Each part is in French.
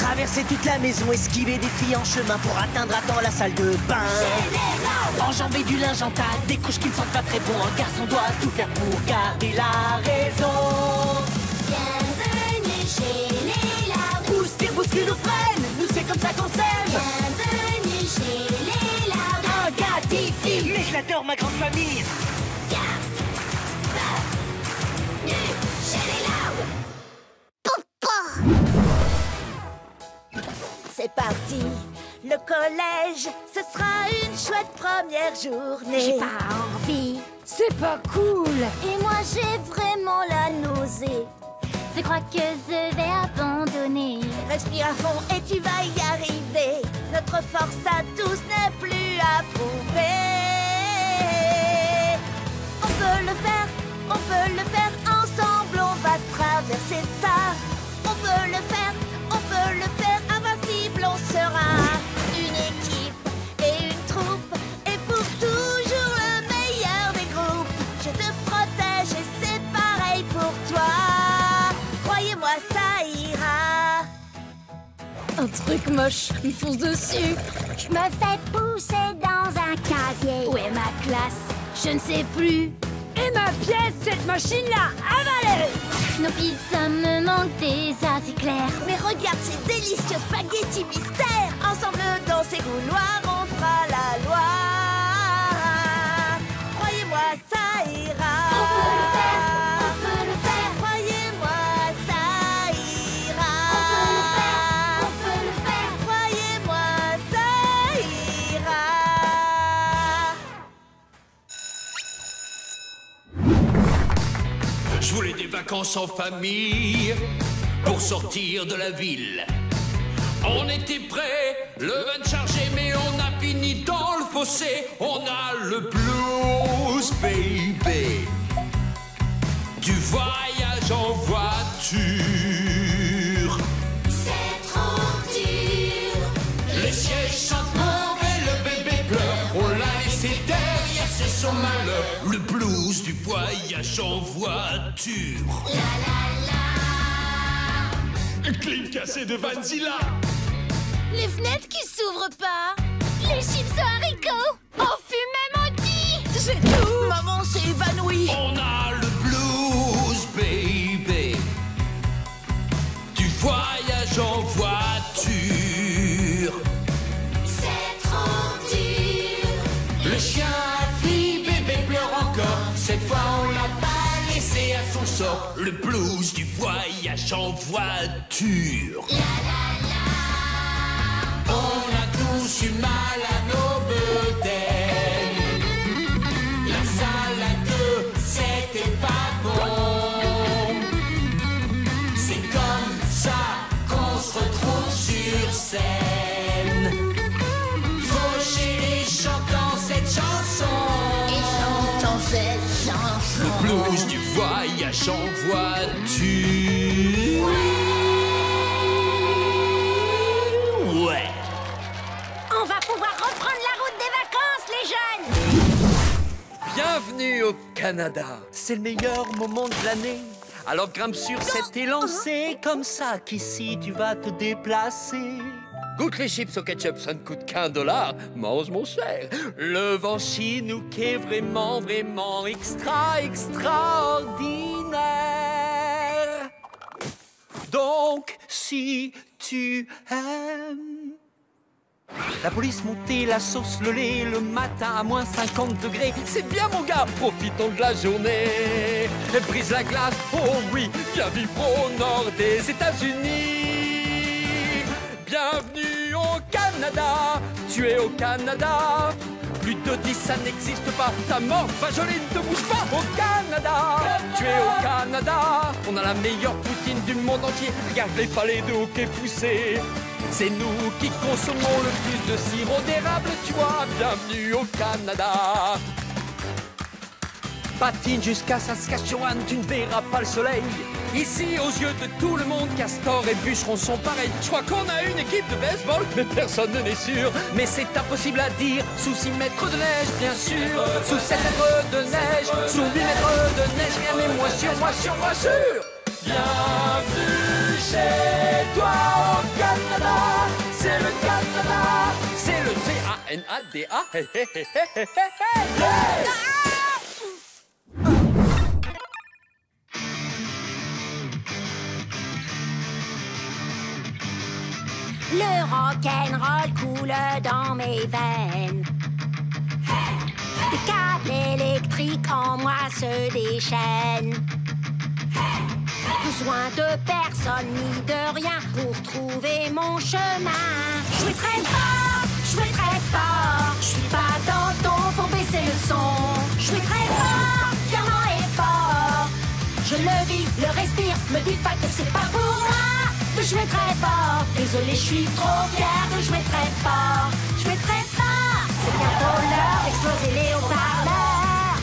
Traverser toute la maison, esquiver des filles en chemin pour atteindre à temps la salle de bain. Enjamber du linge en tas, des couches qui ne sentent pas très bon. Un garçon doit tout faire pour garder la raison. Bienvenue chez les Lardons. Pousse, tire, bouscule ou freine, nous c'est comme ça qu'on s'aime. Bienvenue chez les Lardons. Un gars, 10 filles, mais j'adore ma grande famille. Bienvenue chez les Lardons. C'est parti, le collège, ce sera une chouette première journée. J'ai pas envie. C'est pas cool. Et moi j'ai vraiment la nausée. Je crois que je vais abandonner. Respire à fond et tu vas y arriver. Notre force à tous n'est plus à prouver. On peut le faire ensemble, on va traverser ça. On peut le faire, invincible, on sera une équipe et une troupe. Et pour toujours le meilleur des groupes. Je te protège et c'est pareil pour toi. Croyez-moi, ça ira. Un truc moche me fonce dessus. Je me fais pousser dans un casier. Où est ma classe? Je ne sais plus. Et ma pièce, cette machine-là, avalée. Nos pizzas me manquent déjà, c'est clair. Mais regarde ces délicieux spaghettis mystères. Ensemble dans ces couloirs, on fera la loi. Croyez-moi, ça ira. On peut le faire, on peut le faire. Croyez-moi, ça ira. On peut le faire, on peut le faire. Croyez-moi, ça ira. Je voulais des vacances en famille pour sortir de la ville. On était prêts, le van chargé, mais on a fini dans le fossé. On a le blues, baby, du voyage en voiture. C'est trop dur. Les sièges sentent mauvais, le bébé pleure. On l'a laissé derrière, c'est son malheur. Le blues du voyage en voiture. La la la. Clim cassé de Vanzilla. Les fenêtres qui s'ouvrent pas. Les chips aux haricots. On fume même maudit. C'est tout. Maman s'est évanouie. On a le blues, baby, du voyage en voiture. C'est trop dur. Le chien fille, bébé pleure encore. Cette fois on l'a pas laissé à son sort. Le blues du voyage en voiture. La la la. On a tous eu mal à nos bedaines. La salle à deux, c'était pas bon. C'est comme ça qu'on se retrouve sur scène. Fauché et chantant cette chanson. Et chantons cette chanson. Le blues du voyage en voiture. Ouais. On va pouvoir reprendre la route des vacances, les jeunes. Bienvenue au Canada. C'est le meilleur moment de l'année. Alors grimpe sur cet élan, c'est comme ça qu'ici tu vas te déplacer. Goûte les chips au ketchup, ça ne coûte qu'$1. Mange mon cher. Le vent chinook est vraiment, vraiment extraordinaire. Donc, si tu aimes la police montée, la sauce, le lait, le matin à moins 50 degrés. C'est bien mon gars, profitons de la journée. Elle brise la glace, oh oui, viens vivre au nord des États-Unis. Bienvenue au Canada, tu es au Canada. Plus de 10, ça n'existe pas. Ta mort va geler, ne te bouge pas. Au Canada, tu es au Canada. On a la meilleure poutine du monde entier. Regarde les palais de hockey poussés. C'est nous qui consommons le plus de sirop d'érable, tu vois. Bienvenue au Canada. Patine jusqu'à Saskatchewan, tu ne verras pas le soleil. Ici, aux yeux de tout le monde, Castor et Bûcheron sont pareils. Je crois qu'on a une équipe de baseball, mais personne n'est sûr. Mais c'est impossible à dire, sous 6 mètres de neige, bien sûr. Sous 7 mètres de neige, sous 8 mètres de neige, rien n'est moins sûr, moins sûr, moins sûr. Bienvenue chez toi au Canada. K-A-N-A-D-A. Hey, hey, hey, hey, hey, hey, hey. Le rock'n'roll coule dans mes veines. Les câbles électriques en moi se déchaînent. Besoin de personne ni de rien pour trouver mon chemin. Je vais très fort, je vais très fort. Je suis pas dans le ton pour baisser le son. Je vais très fort, violent et fort. Je le vis, le respire, me dites pas que c'est pas pour moi. De jouer très fort, désolé, je suis trop fière de jouer très fort. Je vais très fort, c'est bientôt l'heure d'exploser les haut-parleurs.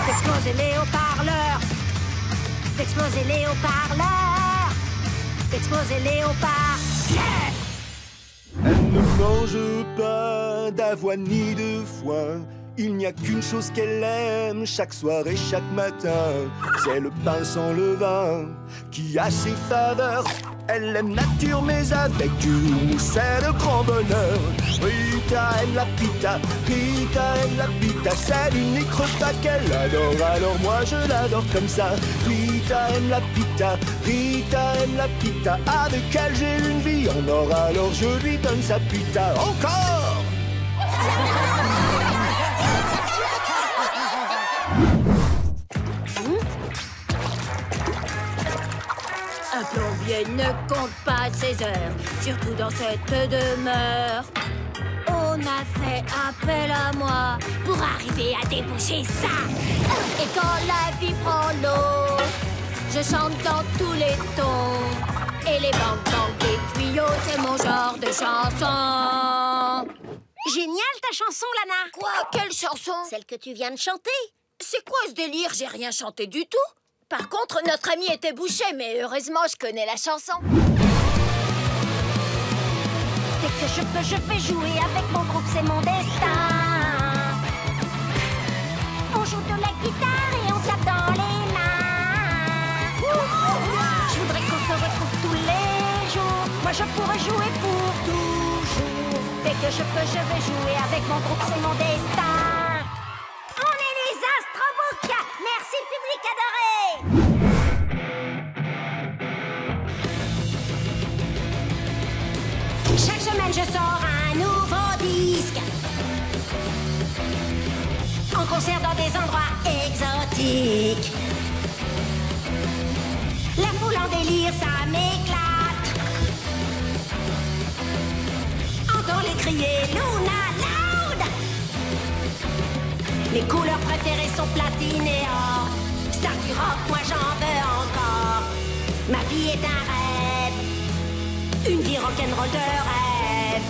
D'exploser les haut-parleurs. D'exploser les haut-parleurs. D'exploser les haut-parleurs. Elle ne mange pas d'avoine ni de foin. Il n'y a qu'une chose qu'elle aime chaque soir et chaque matin. C'est le pain sans levain qui a ses faveurs. Elle aime nature mais avec du mou, c'est le grand bonheur. Rita aime la pita, Rita aime la pita. C'est l'unique repas qu'elle adore, alors moi je l'adore comme ça. Rita aime la pita, Rita aime la pita. Avec elle j'ai une vie en or, alors je lui donne sa pita. Encore! Un plombier ne compte pas ses heures, surtout dans cette demeure. On a fait appel à moi pour arriver à déboucher ça. Et quand la vie prend l'eau, je chante dans tous les tons. Et les banques des tuyaux, c'est mon genre de chanson. Génial ta chanson, Lana. Quoi? Quelle chanson? Celle que tu viens de chanter. C'est quoi ce délire? J'ai rien chanté du tout. Par contre, notre ami était bouché, mais heureusement, je connais la chanson. Dès que je peux, je vais jouer avec mon groupe, c'est mon destin. On joue de la guitare et on tape dans les mains. Je voudrais qu'on se retrouve tous les jours. Moi, je pourrais jouer pour toujours. Dès que je peux, je vais jouer avec mon groupe, c'est mon destin. On est les Astroboucas. Merci, public adoré. Chaque semaine, je sors un nouveau disque. En concert dans des endroits exotiques. La foule en délire, ça m'éclate. Entends-les crier Luna Loud. Mes couleurs préférées sont platine et or. Star du rock, moi j'en veux encore. Ma vie est un rêve. Une vie rock'n'roll de rêve.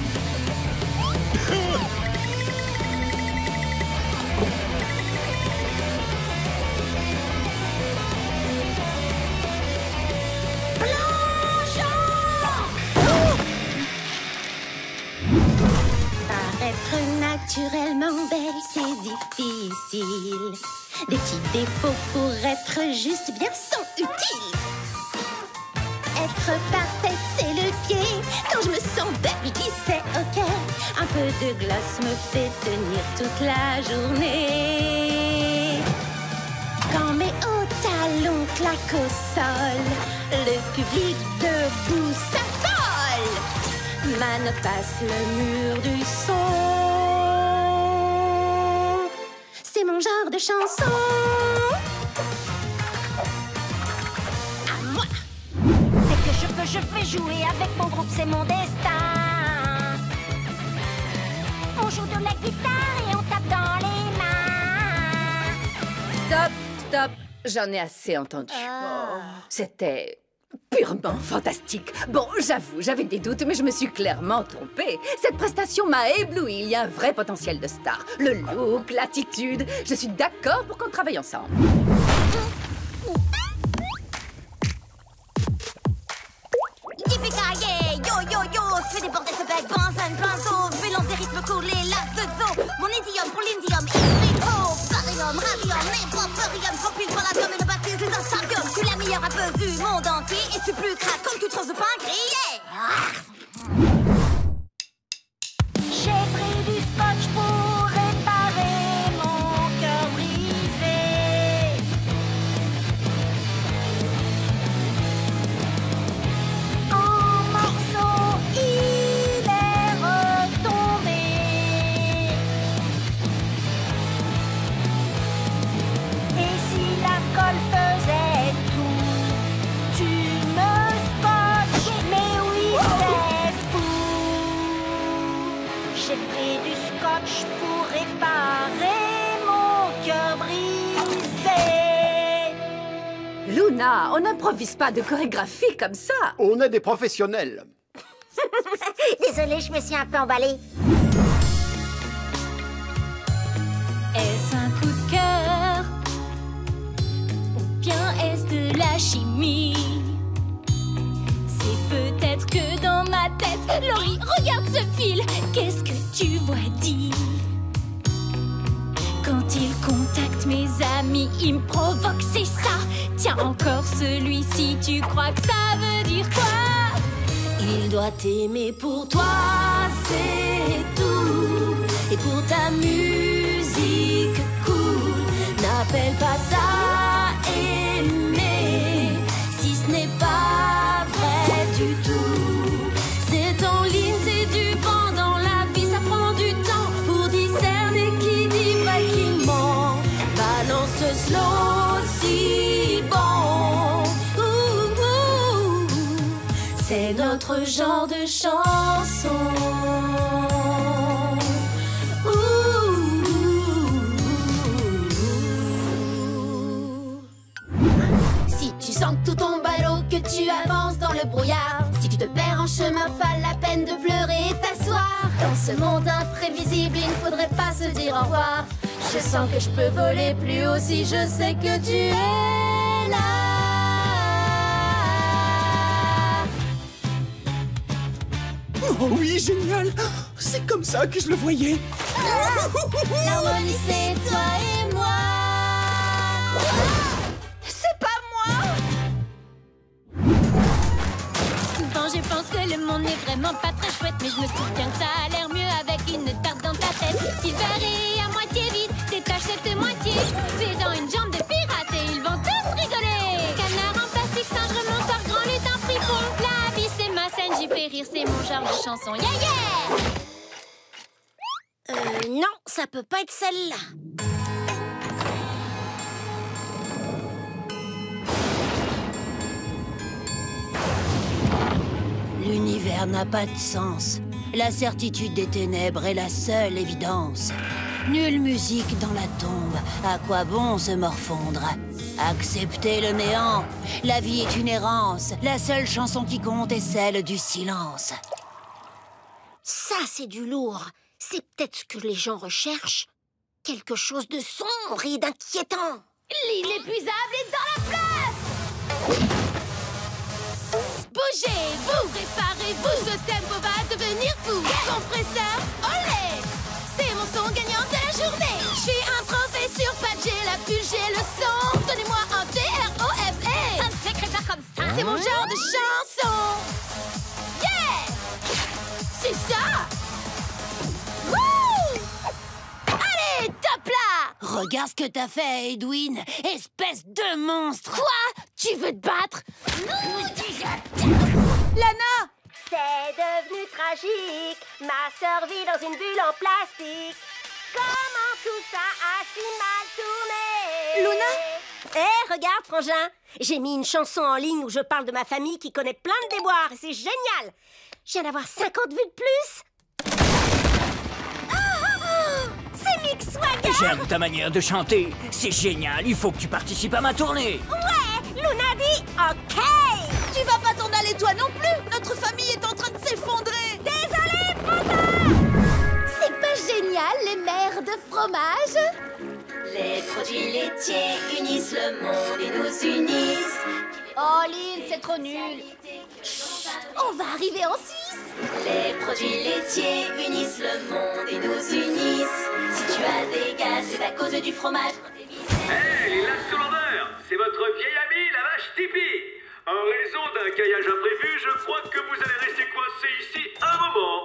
Paraître naturellement belle, c'est difficile. Des petits défauts pour être juste bien sont utiles. Être parfaite, c'est le pied. Quand je me sens belle, je dis c'est ok. Un peu de glace me fait tenir toute la journée. Quand mes hauts talons claquent au sol, le public debout s'affole. Man passe le mur du son. C'est mon genre de chanson. À moi. Dès que je peux, je vais jouer avec mon groupe, c'est mon destin. On joue de la guitare et on tape dans les mains. Stop, stop. J'en ai assez entendu. C'était purement fantastique. Bon, j'avoue, j'avais des doutes, mais je me suis clairement trompée. Cette prestation m'a ébloui. Il y a un vrai potentiel de star. Le look, l'attitude. Je suis d'accord pour qu'on travaille ensemble. Yippee-ki-yay, yo-yo-yo, fais des bordels de bec, banzane, pinceau, mélange des rythmes courts, les lacs de zoo. Mon idiome pour l'indium, hybride-oh, barium, radium, les poperium, remplis par l'atome et le baptise des instadium. Tu es la meilleure rappeuse du monde entier et tu plus craques comme tu trouves de pain grillé. J'ai pris du sport. Luna, on n'improvise pas de chorégraphie comme ça. On est des professionnels. Désolée, je me suis un peu emballée. Est-ce un coup de cœur ou bien est-ce de la chimie? C'est peut-être que dans ma tête. Laurie, regarde ce fil. Qu'est-ce que tu vois dire? Quand il contacte mes amis, il me provoque, c'est ça. Tiens, encore celui-ci, tu crois que ça veut dire quoi? Il doit t'aimer pour toi, c'est tout. Et pour ta musique cool, n'appelle pas ça aimer, si ce n'est pas vrai du tout. C'est en ligne, c'est du vent dans la vie, ça prend du temps pour discerner qui dit vrai, qui ment. Balance ce slow si bon. C'est notre genre de chanson. Si tu sens que tout tombe à l'eau, que tu avances dans le brouillard, si tu te perds en chemin, pas la peine de pleurer et t'asseoir. Dans ce monde imprévisible, il ne faudrait pas se dire au revoir. Je sens que je peux voler plus haut si je sais que tu es là. Oh oui, génial! C'est comme ça que je le voyais! L'harmonie, c'est toi et moi. C'est pas moi! Souvent je pense que le monde n'est vraiment pas très chouette, mais je me souviens que ça a l'air mieux avec une tarte dans ta tête. Silver est à moitié vide, détache cette moitié. Fais-en une jambe de pirate et ils vont tous rigoler. Canard en plastique, singe remonteur, grand lutin fripon. La vie c'est ma scène, j'y fais rire, c'est mon genre de chanson. Yeah yeah! Non, ça peut pas être celle-là. L'univers n'a pas de sens. La certitude des ténèbres est la seule évidence. Nulle musique dans la tombe. À quoi bon se morfondre? Accepter le néant. La vie est une errance. La seule chanson qui compte est celle du silence. Ça, c'est du lourd. C'est peut-être ce que les gens recherchent. Quelque chose de sombre et d'inquiétant. L'inépuisable est dans la place! Bougez-vous, préparez-vous, ce tempo va devenir fou. Compresseur, olé! C'est mon son gagnant de la journée. Je suis un trophée sur pad, j'ai la bulle, j'ai le son. Donnez-moi un TROFE. Ça ne s'écrit pas comme ça. C'est mon genre de chanson. Yeah! C'est ça! Wouh! Allez, top là! Regarde ce que t'as fait, Edwin. Espèce de monstre. Quoi? Tu veux te battre? Lana! C'est devenu tragique. Ma sœur vit dans une bulle en plastique. Comment tout ça a si mal tourné? Luna? Eh, regarde, frangin. J'ai mis une chanson en ligne où je parle de ma famille qui connaît plein de déboires. Et c'est génial. Je viens d'avoir 50 vues de plus. C'est Mick Swagger. J'aime ta manière de chanter. C'est génial. Il faut que tu participes à ma tournée. Ouais, Luna dit OK. Tu vas pas t'en aller toi non plus. Notre famille est en train de s'effondrer. Désolée, Frangin. C'est pas génial, les mères de fromage? Les produits laitiers unissent le monde et nous unissent. Oh, Lynn, c'est trop nul. Chut, on va arriver en 6. Les produits laitiers unissent le monde et nous unissent. Si tu as des gaz, c'est à cause du fromage. Hey, l'astrolandeur, c'est votre vieille amie, la vache Tipeee. En raison d'un caillage imprévu, je crois que vous allez rester coincé ici un moment.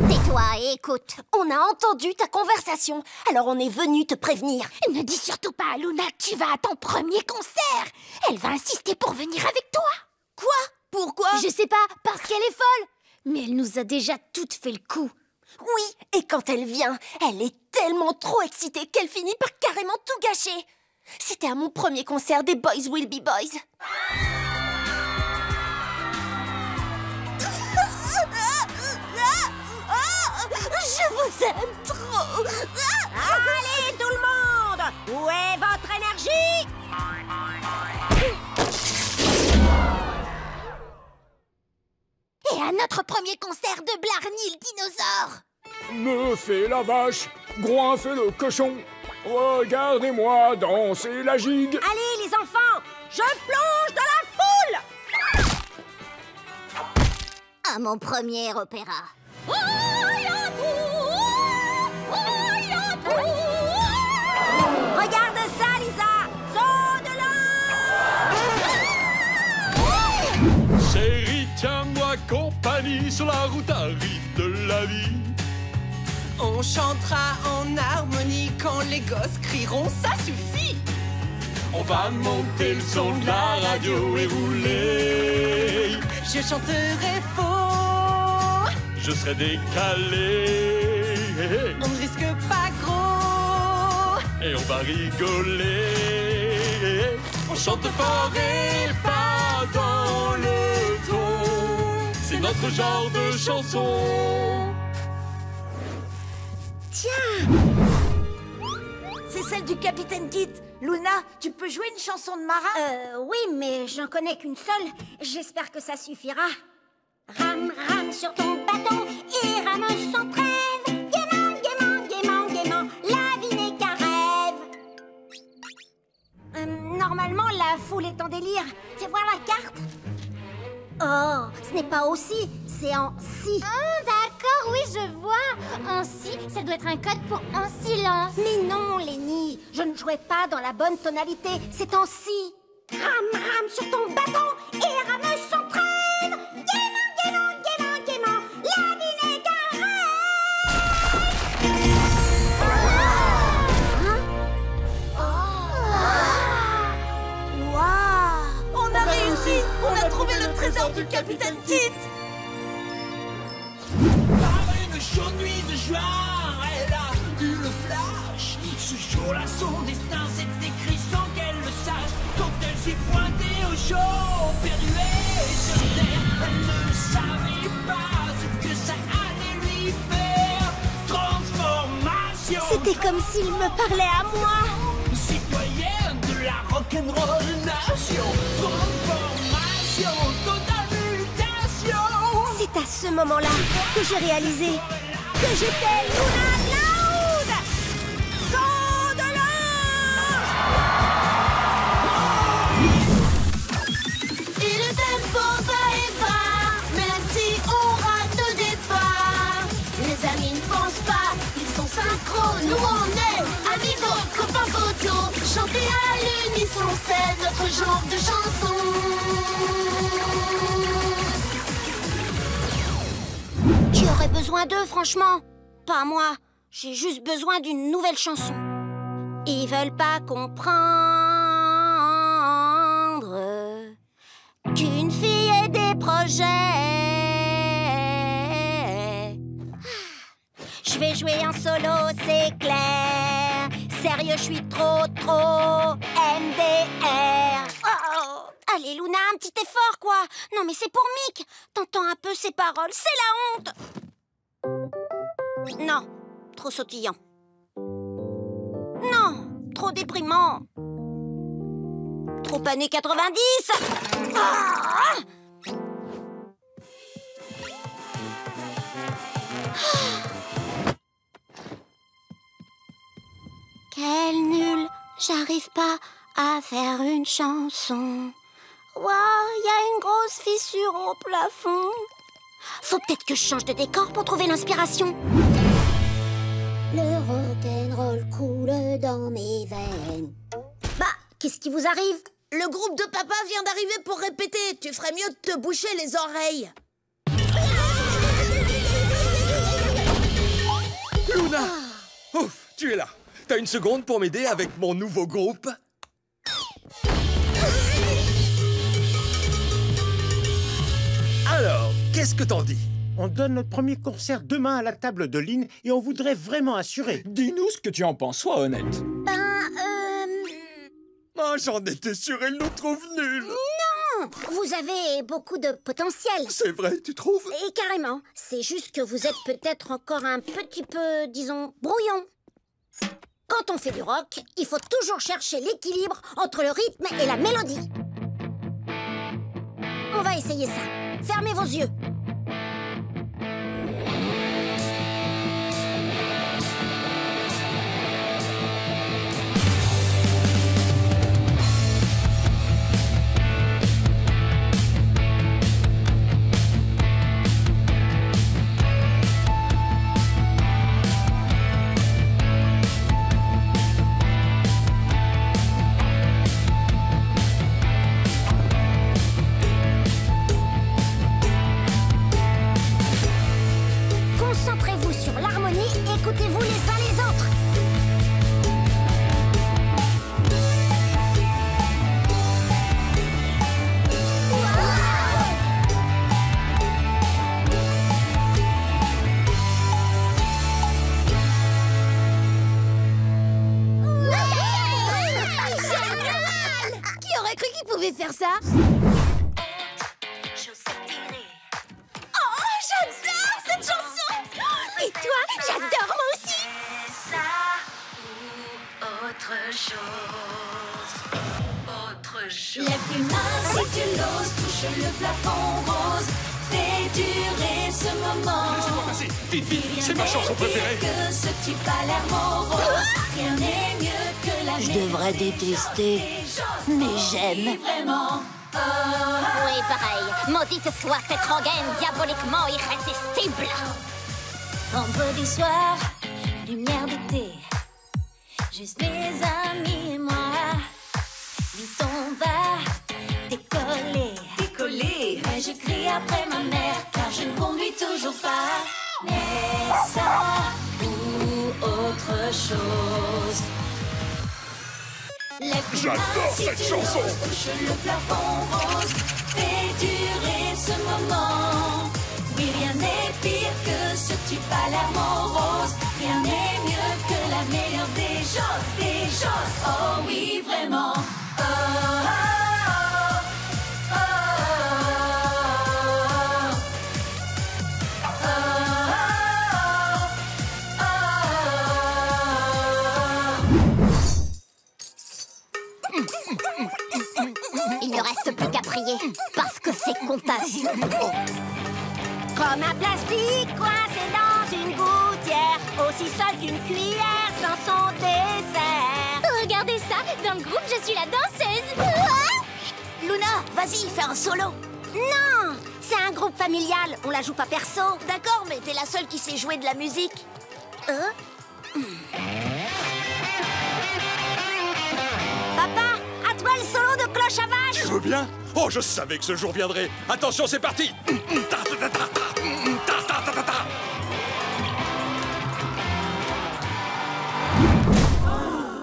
Tais-toi et écoute. On a entendu ta conversation, alors on est venu te prévenir. Ne dis surtout pas à Luna que tu vas à ton premier concert. Elle va insister pour venir avec toi. Quoi? Pourquoi? Je sais pas, parce qu'elle est folle. Mais elle nous a déjà toutes fait le coup. Oui, et quand elle vient, elle est tellement trop excitée qu'elle finit par carrément tout gâcher. C'était à mon premier concert des Boys Will Be Boys. Je vous aime trop. Allez, tout le monde! Où est votre énergie? Et à notre premier concert de Blarney le dinosaure. Me fait la vache, Groin fait le cochon. Regardez-moi danser la gigue. Allez les enfants, je plonge dans la foule. À mon premier opéra. Regarde ça, Lisa. Saut de l'an. Chérie, tiens-moi compagnie sur la route aride de la vie. On chantera en harmonie quand les gosses crieront ça suffit. On va monter le son de la radio et rouler. Je chanterai faux. Je serai décalé. On ne risque pas gros. Et on va rigoler. On chante fort et pas dans le ton. C'est notre genre de chanson. Tiens! C'est celle du Capitaine Kit. Luna, tu peux jouer une chanson de marin? Oui, mais j'en connais qu'une seule. J'espère que ça suffira. Rame, rame sur ton bateau et rame sans trêve. Gaiement, gaiement, gaiement, gaiement, la vie n'est qu'un rêve. Normalement, la foule est en délire. Fais voir la carte. Oh, ce n'est pas aussi, c'est en si. Oh, d'accord, oui, je vois. En si, ça doit être un code pour en silence. Mais non, Lenny, je ne jouais pas dans la bonne tonalité, c'est en si. Rame, rame sur ton bâton et rame sans trêve. Gaiement, gaiement, gaiement, gaiement, la vie n'est qu'un rêve. Waouh! On a réussi! On a trouvé le trésor du Capitaine Kit! Par une chaude nuit de juin, elle a eu le flash. Ce jour-là, son destin s'est écrit sans qu'elle le sache. Quand elle s'est pointée au show, perdue sur terre, elle ne savait pas ce que ça allait lui faire. Transformation. C'était comme s'il me parlait à moi. Citoyenne de la rock'n'roll nation. Transformation, totale mutation. C'est à ce moment-là que j'ai réalisé que j'étais Luna Loud. Saut de Et le tempo va et va, même si on rate au départ. Les amis ne pensent pas, ils sont synchro, nous on est amigos, copains photos. Chanter à l'unisson, c'est notre genre de chanson. Qui aurait besoin d'eux, franchement? Pas moi. J'ai juste besoin d'une nouvelle chanson. Ils veulent pas comprendre qu'une fille ait des projets. Je vais jouer en solo, c'est clair. Sérieux, je suis trop MDR. Oh, allez, Luna, un petit effort, quoi. Non, mais c'est pour Mick. T'entends un peu ses paroles, c'est la honte. Non, trop sautillant. Non, trop déprimant. Trop années 90. Ah! Quel nul, j'arrive pas à faire une chanson. Waouh, il y a une grosse fissure au plafond. Faut peut-être que je change de décor pour trouver l'inspiration. Le rock'n'roll coule dans mes veines. Bah, qu'est-ce qui vous arrive? Le groupe de papa vient d'arriver pour répéter. Tu ferais mieux de te boucher les oreilles. Luna! Ouf, tu es là. T'as une seconde pour m'aider avec mon nouveau groupe? Alors, qu'est-ce que t'en dis? On donne notre premier concert demain à la table de Lynn et on voudrait vraiment assurer. Dis-nous ce que tu en penses, sois honnête. Oh, j'en étais sûr, elle nous trouve nuls. Non! Vous avez beaucoup de potentiel. C'est vrai, tu trouves? Et carrément. C'est juste que vous êtes peut-être encore un petit peu, disons, brouillon. Quand on fait du rock, il faut toujours chercher l'équilibre entre le rythme et la mélodie. On va essayer ça. Fermez vos yeux. faire ça? Oh, j'adore cette chanson! Et toi, j'adore moi aussi! Ça ou autre chose. Autre chose. Lève tes mains si tu l'oses, touche le plafond rose. Fais durer ce moment. Vite, vite, c'est ma chanson préférée. Que ce type a l'air morose. Rien n'est mieux que la Je devrais détester, mais j'aime. Vraiment. Oui, pareil. Maudite soit cette rengaine diaboliquement irrésistible. Vendredi soir, lumière d'été. Juste mes amis et moi. Vite on va décoller. Décoller. Mais je crie après ma mère car je ne conduis toujours pas. Mais ça ou autre chose. J'adore cette chanson. Touche le plafond rose. Fais durer ce moment. Oui, rien n'est pire que ce type à l'air morose. Rien n'est mieux que la meilleure des choses. Des choses. Oh oui, vraiment. Oh, oh, oh, Il ne reste plus qu'à prier, parce que c'est contagieux. Comme un plastique coincé dans une gouttière, aussi seul qu'une cuillère sans son dessert. Regardez ça, dans le groupe, je suis la danseuse. Luna, vas-y, fais un solo. Non, c'est un groupe familial, on la joue pas perso. D'accord, mais t'es la seule qui sait jouer de la musique. Papa, à toi le solo de cloche à vache. Tu veux bien? Oh, je savais que ce jour viendrait. Attention, c'est parti.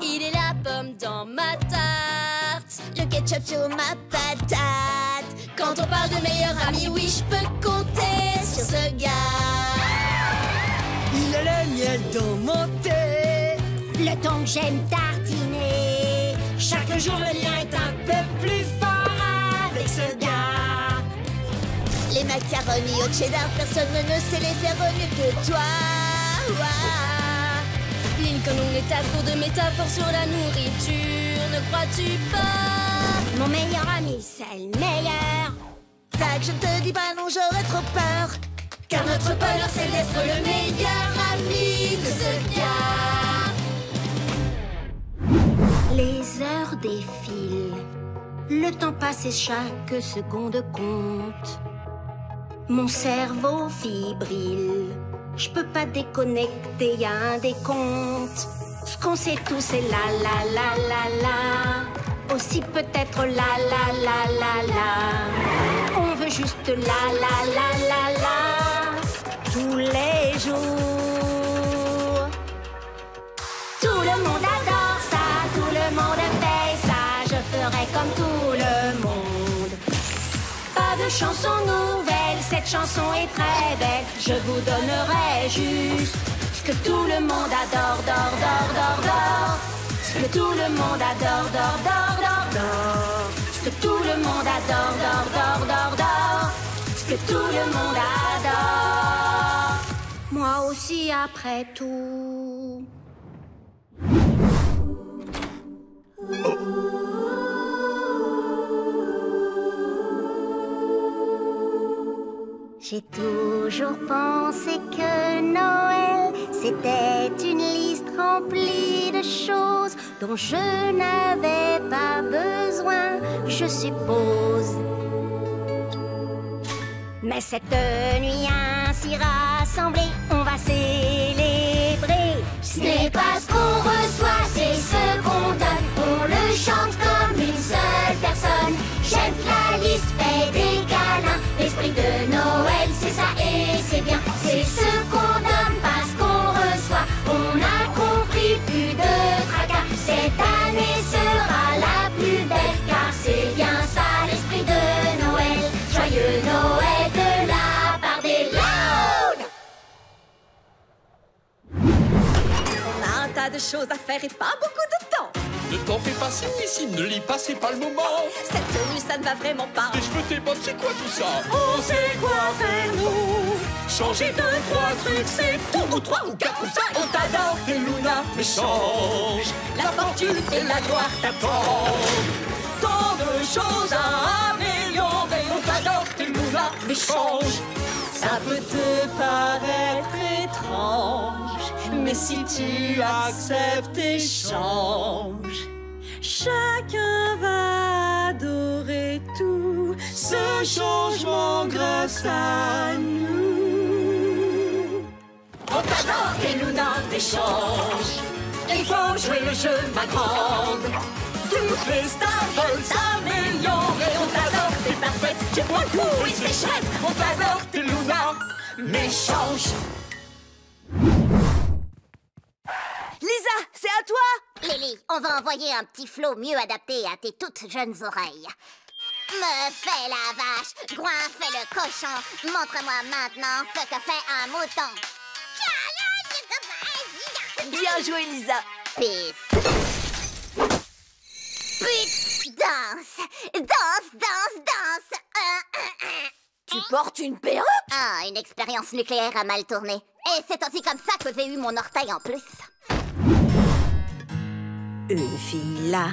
Il est la pomme dans ma tarte, le ketchup sur ma patate. Quand on parle de meilleur ami, oui, je peux compter sur ce gars. Il a le miel dans mon thé, le ton que j'aime tartiner. Chaque jour le lien est un peu plus fort avec ce gars. Les macaronis au cheddar, personne ne sait les faire mieux que toi. Lincoln, on est à court de métaphores sur la nourriture, ne crois-tu pas? Mon meilleur ami, c'est le meilleur. Tac, je ne te dis pas non, j'aurais trop peur. Car notre bonheur, c'est d'être le meilleur ami de ce gars. Les heures défilent, le temps passe et chaque seconde compte. Mon cerveau fibrile, je peux pas déconnecter, y a un décompte. Ce qu'on sait tous, c'est la la la la la. Aussi peut-être la la la la la. On veut juste la la la la la. Tous les jours. Tout le monde adore ça, tout le monde fait ça. Je ferai comme tout le monde. Pas de chanson nouvelle, cette chanson est très belle. Je vous donnerai juste ce que tout le monde adore, dort, dort, dort, dort. Ce que tout le monde adore, dort, dort, dort, dort. Ce que tout le monde adore, dort, dort, dort, dort. Ce que tout le monde adore. Moi aussi après tout. J'ai toujours pensé que Noël, c'était une liste remplie de choses dont je n'avais pas besoin, je suppose. Mais cette nuit ainsi rassemblée, on va célébrer. Ce n'est pas ce qu'on reçoit, c'est ce qu'on donne. On le chante comme une seule personne. J'aime que la liste fait des câlins. L'esprit de Noël, c'est ça et c'est bien. C'est ce qu'on donne, pas ce qu'on reçoit. On a compris, plus de tracas. Cette année sera la plus belle, car c'est bien ça l'esprit de Noël. Joyeux Noël de la part des Louds. On a un tas de choses à faire et pas beaucoup de temps. Ne t'en fais pas signe ici, ne lis pas, c'est pas le moment. Cette tenue, ça ne va vraiment pas. Tes cheveux, tes bottes, c'est quoi tout ça? On sait quoi faire, nous. Changer 2, 3 trucs, c'est tout. Ou 3 ou 4 ou 5. On t'adore, T'es Luna, mais change. la fortune et la gloire T'attendent. Tant de choses à améliorer. On t'adore, t'es Luna, mais change. Ça peut te paraître étrange, mais si tu acceptes et changes, chacun va adorer tout ce changement grâce à nous. On t'adore, t'es Luna, mais change. Il faut jouer le jeu, ma grande. Toutes les stars veulent s'améliorer. On t'adore, t'es parfaite, tu prends le coup, oui c'est chouette. On t'adore, t'es Luna, mais change. Lisa, c'est à toi. Lily, on va envoyer un petit flot mieux adapté à tes toutes jeunes oreilles. Me fais la vache, Gouin fait le cochon. Montre-moi maintenant ce que fait un mouton. Bien joué, Lisa. Pif. Pif, danse, danse, danse, danse. Tu portes une perruque? Ah, une expérience nucléaire a mal tourné. Et c'est aussi comme ça que j'ai eu mon orteil en plus. Une fille là,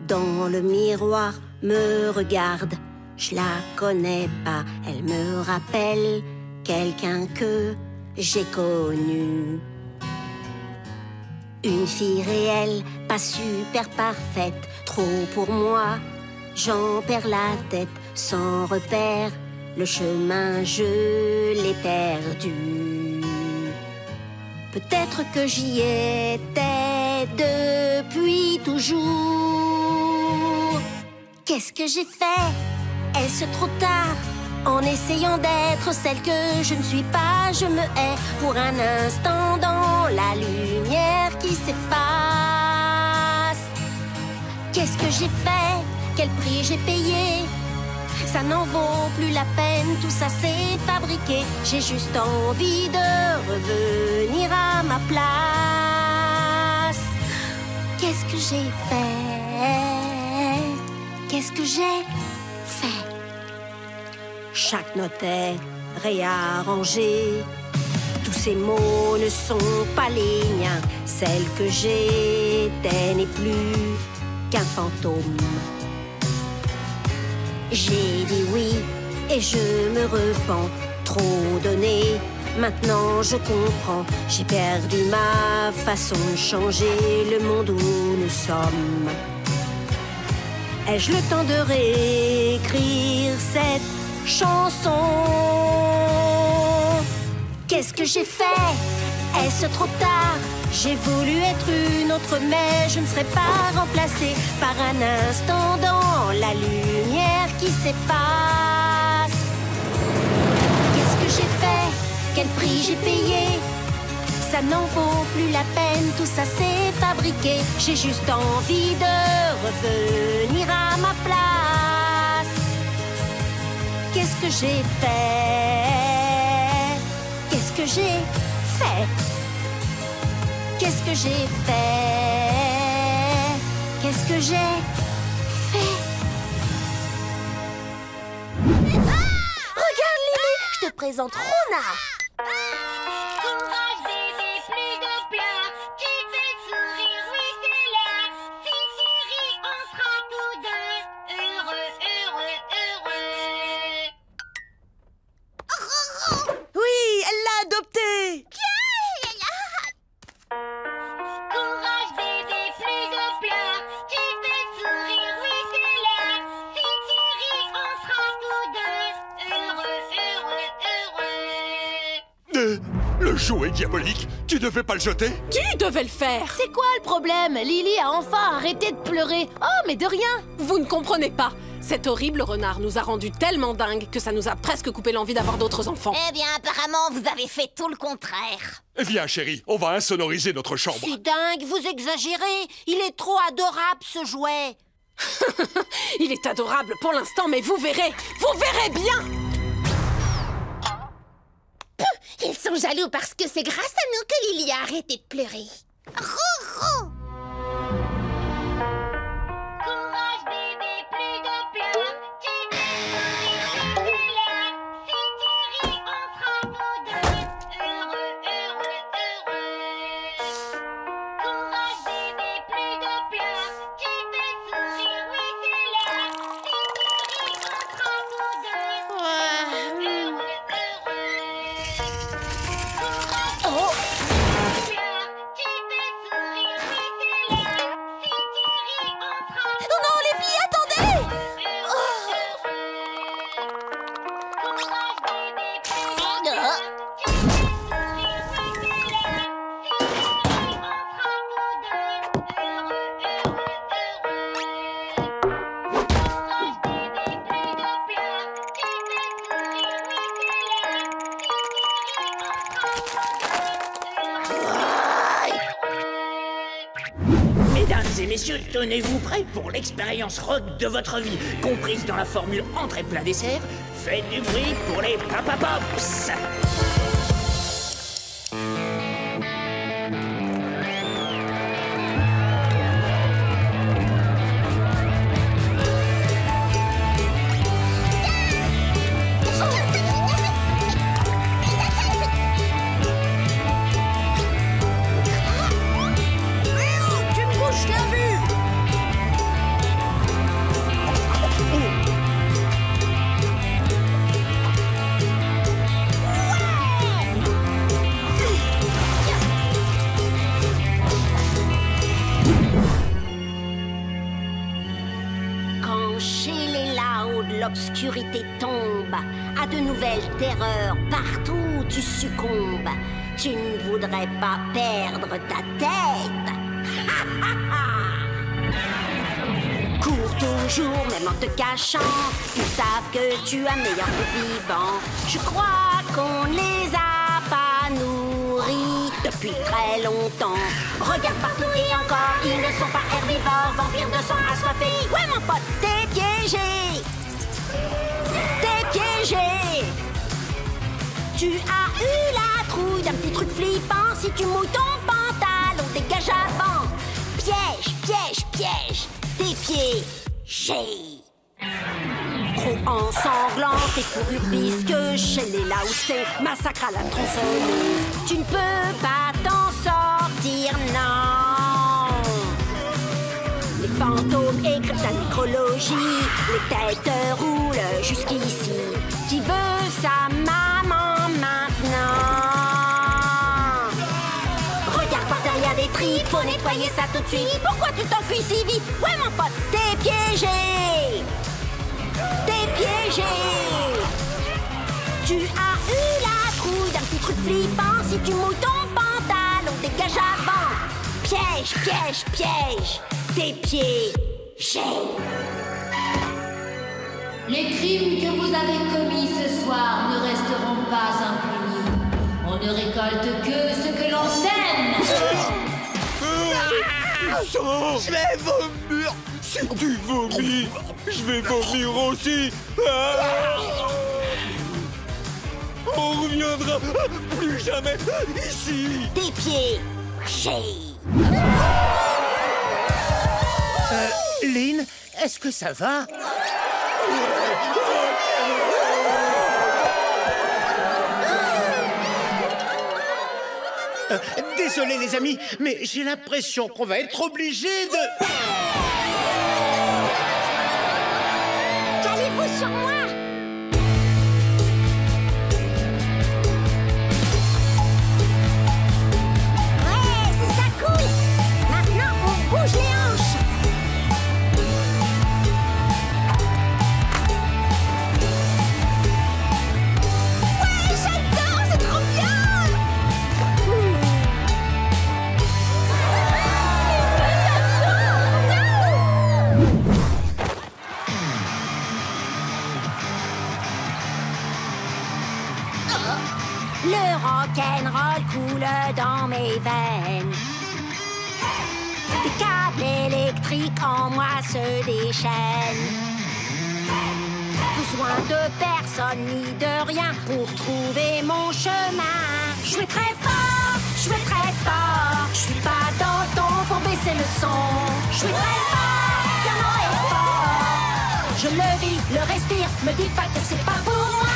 dans le miroir, me regarde. Je la connais pas, elle me rappelle quelqu'un que j'ai connu. Une fille réelle, pas super parfaite, trop pour moi. J'en perds la tête, sans repère. Le chemin, je l'ai perdu. Peut-être que j'y étais depuis toujours. Qu'est-ce que j'ai fait? Est-ce trop tard? En essayant d'être celle que je ne suis pas, je me hais pour un instant dans la lumière qui s'efface. Qu'est-ce que j'ai fait? Quel prix j'ai payé? Ça n'en vaut plus la peine, tout ça c'est fabriqué. J'ai juste envie de revenir à ma place. Qu'est-ce que j'ai fait? Qu'est-ce que j'ai fait? Chaque note est réarrangée. Tous ces mots ne sont pas les miens. Celle que j'étais n'est plus qu'un fantôme. J'ai dit oui et je me repens. Trop donné, maintenant je comprends. J'ai perdu ma façon de changer le monde où nous sommes. Ai-je le temps de réécrire cette chanson? Qu'est-ce que j'ai fait? Est-ce trop tard? J'ai voulu être une autre, mais je ne serai pas remplacée par un instant dans la lumière qui s'efface. Qu'est-ce que j'ai fait? Quel prix j'ai payé? Ça n'en vaut plus la peine, tout ça c'est fabriqué. J'ai juste envie de revenir à ma place. Qu'est-ce que j'ai fait? Qu'est-ce que j'ai fait? Qu'est-ce que j'ai fait? Qu'est-ce que j'ai fait? Regarde, Lily, je te présente Rona. Courage bébé, plus de pleurs. Tu fais sourire, oui c'est l'heure. Si tu ris, on sera tous deux heureux, heureux, heureux. Oui, elle l'a adopté. Courage bébé, plus de pleurs. Tu fais sourire, oui c'est l'heure. Si tu ris, on sera tous deux heureux, heureux, heureux. Le jouet diabolique, tu devais pas le jeter? Tu devais le faire. C'est quoi le problème? Lily a enfin arrêté de pleurer. Oh, mais de rien. Vous ne comprenez pas. Cet horrible renard nous a rendus tellement dingues que ça nous a presque coupé l'envie d'avoir d'autres enfants. Eh bien, apparemment, vous avez fait tout le contraire. Viens chérie, on va insonoriser notre chambre. C'est dingue, vous exagérez. Il est trop adorable ce jouet. Il est adorable pour l'instant, mais vous verrez bien. Ils sont jaloux parce que c'est grâce à nous que Lily a arrêté de pleurer. Roux, roux. Mesdames et messieurs, tenez-vous prêts pour l'expérience rock de votre vie, comprise dans la formule entrée plat dessert. Faites du bruit pour les Papa Pops. L'obscurité tombe, à de nouvelles terreurs, partout où tu succombes. Tu ne voudrais pas perdre ta tête. Cours toujours, même en te cachant. Ils savent que tu as meilleur que vivant. Je crois qu'on ne les a pas nourris depuis très longtemps. Regarde partout et encore, ils ne sont pas herbivores, vampires de sang assoiffés. Ouais mon pote, t'es piégé. T'es piégé. Tu as eu la trouille d'un petit truc flippant. Si tu mouilles ton pantalon, dégage avant. Piège, piège, piège. T'es piégé. Trop ensanglanté, fourrure bisque chez les Laoutsés, massacre à la tronçonneuse. Tu ne peux pas t'en sortir, non. Les fantômes écrivent la nécrologie, les têtes roulent jusqu'ici. Qui veut sa maman maintenant? Regarde par derrière des tripes, faut nettoyer ça tout de suite. Pourquoi tu t'enfuis si vite? Ouais mon pote, t'es piégé. T'es piégé. Tu as eu la trouille d'un petit truc flippant. Si tu mouilles ton pantalon, dégage avant. Piège, piège, piège. T'es piégé. Les crimes que vous avez commis ce soir ne resteront pas impunis. On ne récolte que ce que l'on sème. Je vais vomir. Si tu vomis, je vais vomir aussi. On reviendra plus jamais ici. Des piégés. Lynn, est-ce que ça va? Désolé les amis, mais j'ai l'impression qu'on va être obligé de... Calez-vous sur moi. Ouais, c'est ça cool. Maintenant, on bouge les hanches. Ouais, j'adore, c'est trop bien. Le rock'n'roll coule dans mes veines. Des câbles électriques en moi se déchaînent. Besoin de personne ni de rien pour trouver mon chemin. Je vais très fort, je vais très fort. Je suis pas dans le ton pour baisser le son. Je vais très fort, violent et fort. Je le vis, le respire, me dis pas que c'est pas pour moi.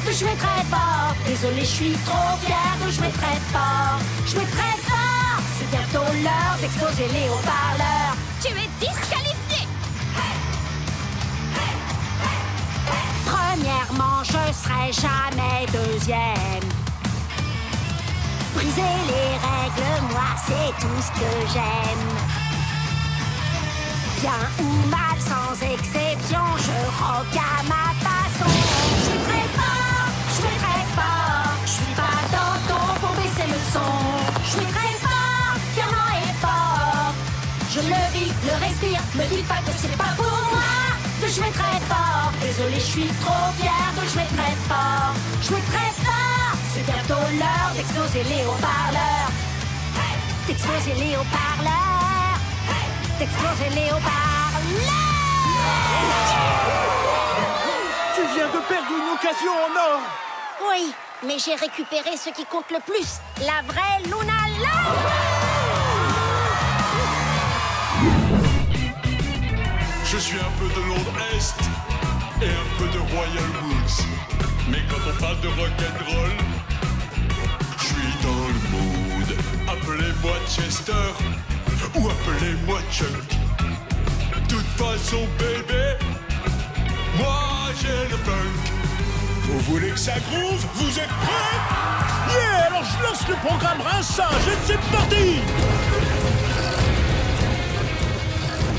De jouer très fort, désolé, je suis trop fière de jouer très fort. Jouer très fort, c'est bientôt l'heure d'exploser les haut-parleurs. Tu es disqualifié. Premièrement, je serai jamais deuxième. Briser les règles, moi, c'est tout ce que j'aime. Bien ou mal, sans exception, je rock à ma façon. Je suis très fort, je suis très fort. Je suis pas dans ton pour baisser le son. Je suis très fort, violent et fort. Je le vis, le respire, me dis pas que c'est pas pour moi de jouer très fort. Désolé, je suis trop fière de jouer très fort. Jouer très fort, c'est bientôt l'heure d'exploser les haut-parleurs. D'exploser les haut-parleurs. D'exploser les haut-parleurs. Tu viens de perdre une occasion en or. Oui, mais j'ai récupéré ce qui compte le plus, la vraie Luna Lamp. Je suis un peu de Londres Est et un peu de Royal Woods. Mais quand on parle de rock'n'roll, je suis dans le mood. Appelez-moi Chester ou appelez-moi Chuck. De toute façon, bébé, moi j'ai le punk. Vous voulez que ça groove? Vous êtes prêts? Yeah, alors je lance le programme rinçage et c'est parti.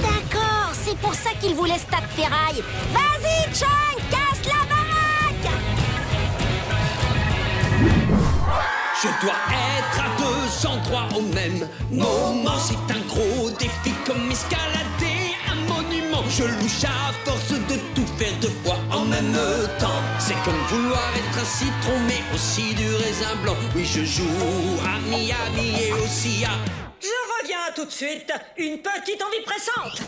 D'accord, c'est pour ça qu'il voulait Stade Ferraille. Vas-y, Chunk, casse la baraque. Je dois être à 203 au même moment. C'est un gros défi comme escalader un monument. Je louche à force de tout faire deux fois en même temps. C'est comme vouloir être un citron mais aussi du raisin blanc. Oui, je joue à Miami et aussi à... Je reviens tout de suite. Une petite envie pressante.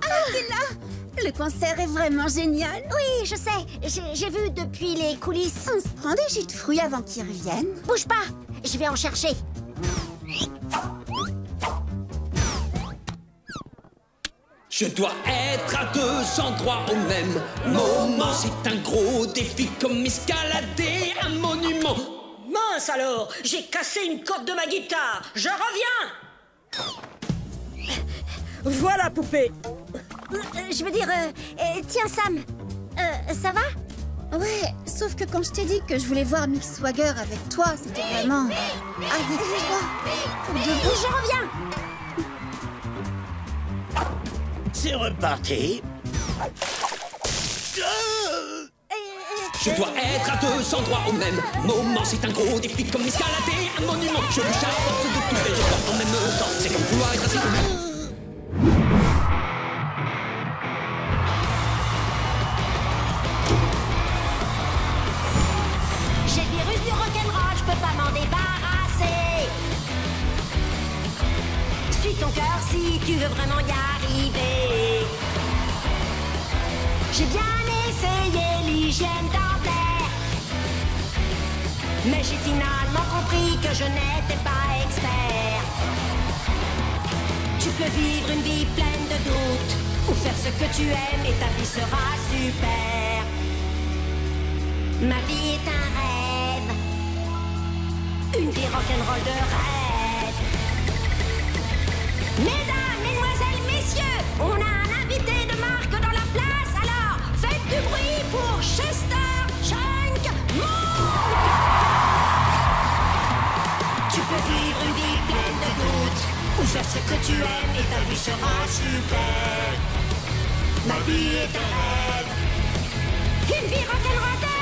Ah, t'es là? Le concert est vraiment génial. Oui, je sais. J'ai vu depuis les coulisses. On se prend des jus de fruits avant qu'ils reviennent. Bouge pas, je vais en chercher. Je dois être à 203 au même moment. C'est un gros défi comme escalader un monument. Mince alors, j'ai cassé une corde de ma guitare. Je reviens. Voilà, poupée. Je veux dire, tiens Sam, ça va? Ouais, sauf que quand je t'ai dit que je voulais voir Mick Swagger avec toi, c'était vraiment avec toi. Je reviens. C'est reparti. Je dois être à 203 au même moment. C'est un gros défi comme escalader un monument. Je louche à force de tout faire en même temps. C'est comme vouloir être assis. J'ai le virus du rock'n'roll, je peux pas m'en débarrasser. Suis ton cœur si tu veux vraiment y arriver. J'ai bien essayé l'hygiène dentaire, mais j'ai finalement compris que je n'étais pas expert. Tu peux vivre une vie pleine de doutes ou faire ce que tu aimes et ta vie sera super. Ma vie est un rêve, une vie rock'n'roll de rêve. Mesdames, mesdemoiselles, messieurs, on a un invité de marque dans la place, alors faites du bruit pour Chester Chunk Monk. Tu peux vivre une vie pleine de doutes ou faire ce que tu aimes et ta vie sera super. Ma vie est un rêve, une vie rock'n'roll de rêve.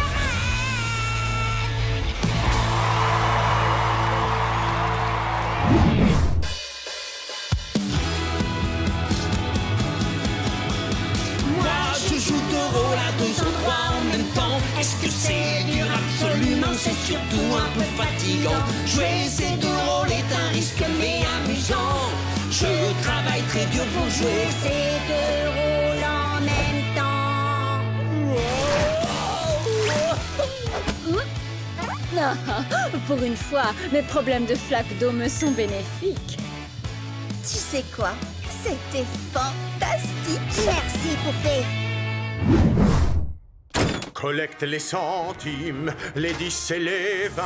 Je joue deux rôles à 203 en même temps. Est-ce que c'est dur? Absolument, c'est surtout un peu fatigant. Jouer ces deux rôles est un risque mais amusant. Je travaille très dur pour jouer ces deux rôles en même temps. Non, pour une fois, mes problèmes de flaque d'eau me sont bénéfiques. Tu sais quoi? C'était fantastique. Merci, poupée. Collecte les centimes, les 10 et les 20.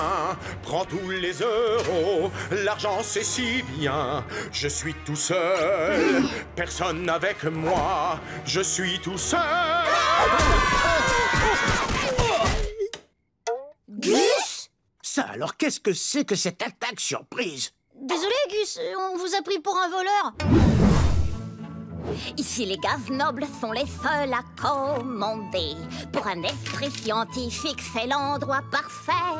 Prends tous les euros, l'argent c'est si bien. Je suis tout seul, personne avec moi. Je suis tout seul. Gus? Ça alors, qu'est-ce que c'est que cette attaque surprise? Désolé, Gus, on vous a pris pour un voleur. Ici, les gaz nobles sont les seuls à commander. Pour un esprit scientifique, c'est l'endroit parfait.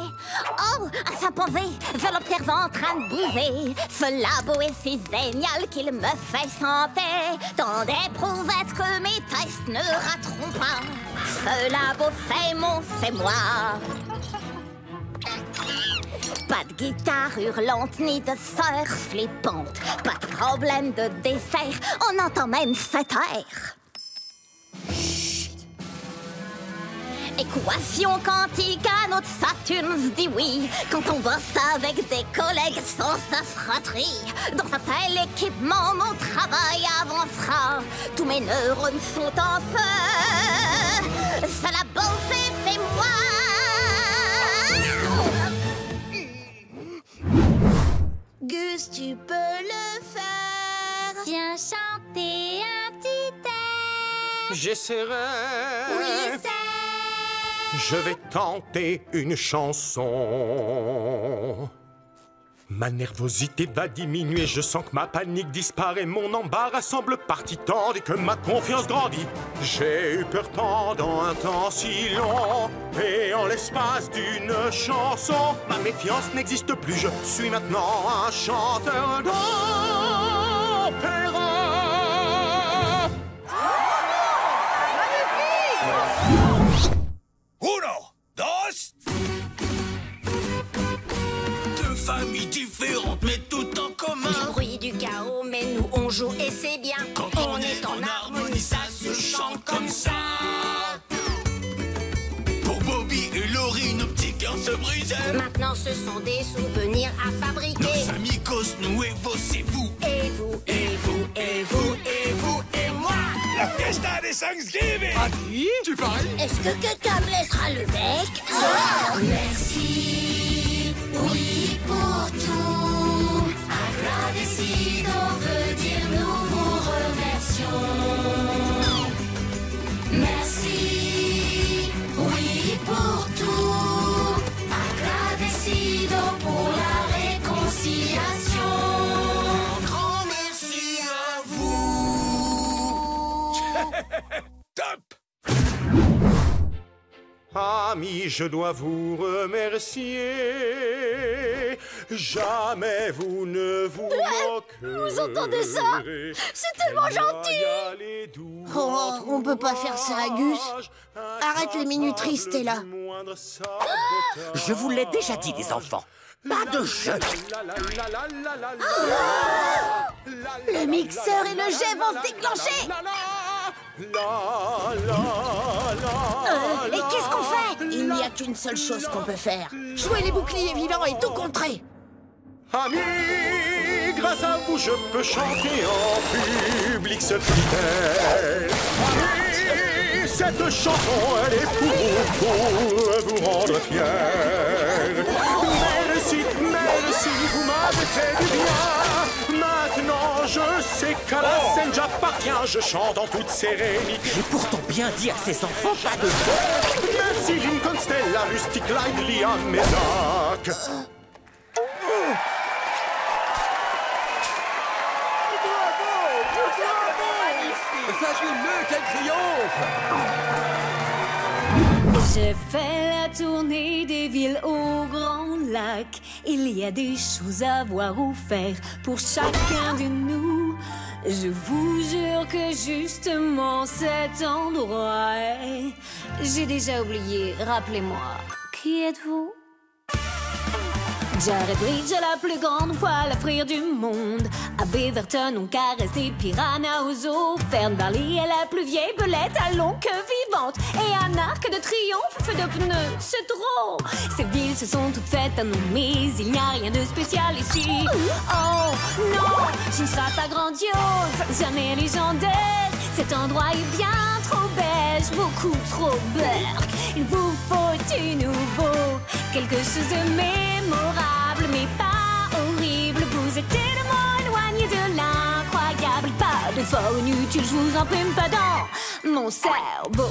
Oh, à s'imposer, je l'observe en train de bouger. Ce labo est si génial qu'il me fait chanter. Tant d'éprouvettes que mes tests ne rateront pas. feu labo, fais-moi. Pas de guitare hurlante ni de sœur flippante. Pas de problème de défaire, on entend même cet air. Équation quantique à notre Saturne se dit oui quand on bosse avec des collègues sans sa fratrie. Dans un tel équipement, mon travail avancera. Tous mes neurones sont en feu. C'est la beauté, c'est moi. Gus, tu peux le faire. Viens chanter un petit air. J'essaierai. Oui, c'est. Je vais tenter une chanson. Ma nervosité va diminuer, je sens que ma panique disparaît, mon embarras semble parti tandis que ma confiance grandit. J'ai eu peur pendant un temps si long, et en l'espace d'une chanson, ma méfiance n'existe plus, je suis maintenant un chanteur d'opéra. Uno, dos. Deux familles différentes mais tout en commun. Du bruit, du chaos, mais nous on joue et c'est bien. Quand on est en harmonie, ça se chante comme ça. Pour Bobby et Laurie, nos petits cœurs se brisaient. Maintenant ce sont des souvenirs à fabriquer. Nos amigos, nous et vous, c'est vous. Et vous, et vous, et vous, et vous, et moi. La fiesta des Thanksgiving. Ah qui? Tu paries? Est-ce que quelqu'un me laissera le bec? Merci, oui pour tout. Agradecido veut dire nous vous remercions. Merci, oui pour tout. Agradecido pour la réconciliation. Grand merci à vous. Top. Amis, je dois vous remercier. Jamais vous ne vous moquerez. Vous entendez ça? C'est tellement gentil. Oh, on peut pas faire ça à Gus. Arrête les minuteries, Stella. Je vous l'ai déjà dit, les enfants. Pas de jeu. Le mixeur et le jet vont se déclencher. Et qu'est-ce qu'on fait? Il n'y a qu'une seule chose qu'on peut faire. Jouer les boucliers vivants et tout contrer. Amis, grâce à vous, je peux chanter en public ce critère. Amis, cette chanson, elle est pour vous rendre fiers. Merci, merci, vous m'avez fait du bien. Maintenant, je sais qu'à la scène j'appartiens. Je chante en toute sérénité. J'ai pourtant bien dit à ces enfants pas de jeu. Merci, Lincoln, Stella, Rustic, Light, Liam et Zach. Fabuleux, quel triomphe! J'ai fait la tournée des villes au Grand Lac. Il y a des choses à voir ou faire pour chacun de nous. Je vous jure que justement cet endroit est... J'ai déjà oublié, rappelez-moi. Qui êtes-vous? Jared Bridge est la plus grande poêle à frire du monde. À Beaverton, on caresse des piranhas aux eaux. Fern Valley est la plus vieille belette à longue queue vivante. Et un arc de triomphe fait de pneus, c'est trop. Ces villes se sont toutes faites à nous, mais il n'y a rien de spécial ici. Oh non, ce ne sera pas grandiose, jamais légendaire. Cet endroit est bien trop beige, beaucoup trop berk. Il vous faut du nouveau, quelque chose de mémorable, mais pas horrible. Vous êtes tellement éloigné de l'incroyable. Pas d'effort inutile, je vous en prime pas dans mon cerveau.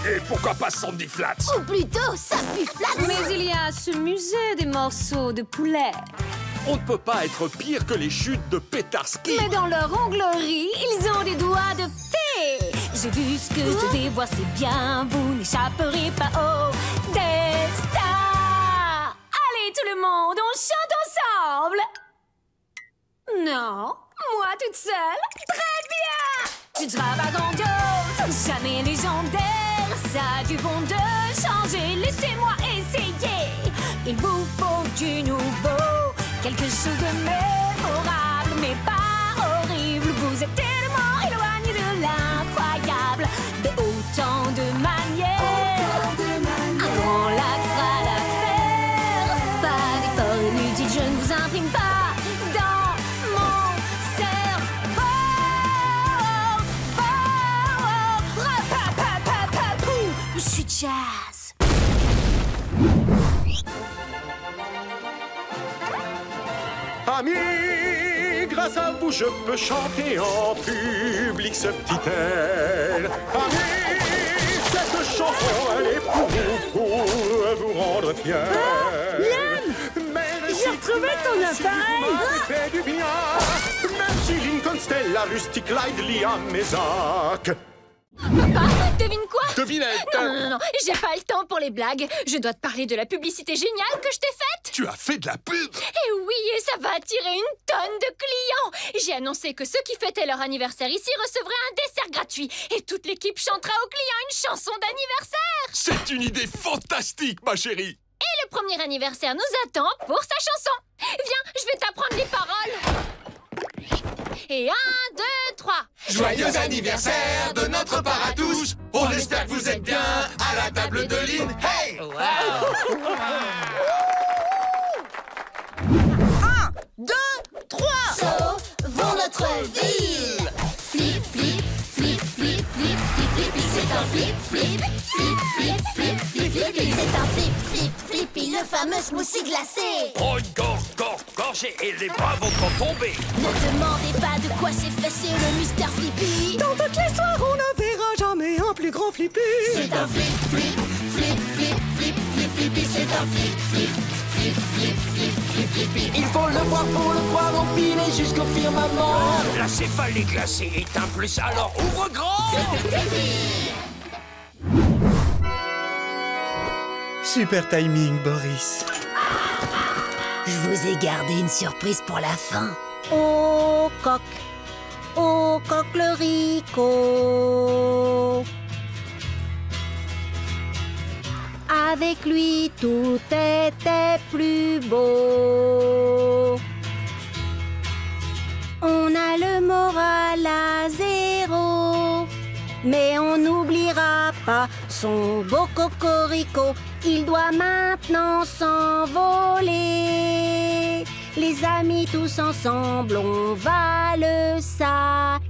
Et pourquoi pas Sandy Flats? Ou plutôt, ça pue Flats. Mais il y a ce musée des morceaux de poulet. On ne peut pas être pire que les chutes de Petarski. Mais dans leur onglerie, ils ont des doigts de fée. J'ai vu ce que je devais voir, c'est bien. Vous n'échapperez pas au destin. Allez tout le monde, on chante ensemble. Non, moi toute seule. Très bien. Tu seras pas grandiose, jamais légendaire. Ça a du bon de changer, laissez-moi essayer. Il vous faut du nouveau, quelque chose de mémorable, mais pas horrible. Vous êtes tellement éloigné de l'incroyable, de autant de manières. Un grand lac fera l'affaire. Pas d'effort inutile, je ne vous imprime pas dans mon cerveau. Je suis jazz. Amis, grâce à vous, je peux chanter en public ce petit air. Amis, cette chanson, elle est pour vous rendre fiers. J'ai retrouvé ton appareil. Fait du bien. Merci Lincoln, Stella, Rusty, Clyde, Liam et Zach. Papa, devine quoi? Devinette. Non, j'ai pas le temps pour les blagues. Je dois te parler de la publicité géniale que je t'ai faite. Tu as fait de la pub? Et oui, et ça va attirer une tonne de clients. J'ai annoncé que ceux qui fêtaient leur anniversaire ici recevraient un dessert gratuit. Et toute l'équipe chantera aux clients une chanson d'anniversaire. C'est une idée fantastique, ma chérie. Et le premier anniversaire nous attend pour sa chanson. Viens, je vais t'apprendre les paroles. Et 1, 2, 3. Joyeux anniversaire de notre part à tous. On espère que vous êtes bien à la table de Lynn. Hey! Wow. 1, 2, 3. Sauvons notre ville. Flip, flip, flip, flip, flip, flip, flip. C'est un flip, flip, flip, flip, flip, flip, flip. C'est un flip, flip, flip, le fameux smoothie glacé. Oh, une gorgée et les bras vont en tomber. Ne demandez pas de quoi c'est fait, c'est le Mister Flippy. Dans toute l'histoire, on ne verra jamais un plus grand Flippy. C'est un flip, flip, flip, flip, flip, flip, flippy. C'est un flip, flip, flip, flip, flip, flip, flippy. Il faut le voir pour le croire, empilé jusqu'au firmament. La céphalée glacée est un plus, alors ouvre grand. Super timing, Boris. Je vous ai gardé une surprise pour la fin. Au coq le ricot. Avec lui tout était plus beau. On a le moral à 0, mais on n'oubliera pas son beau cocorico. Il doit maintenant s'envoler. Les amis tous ensemble, on va le saluer.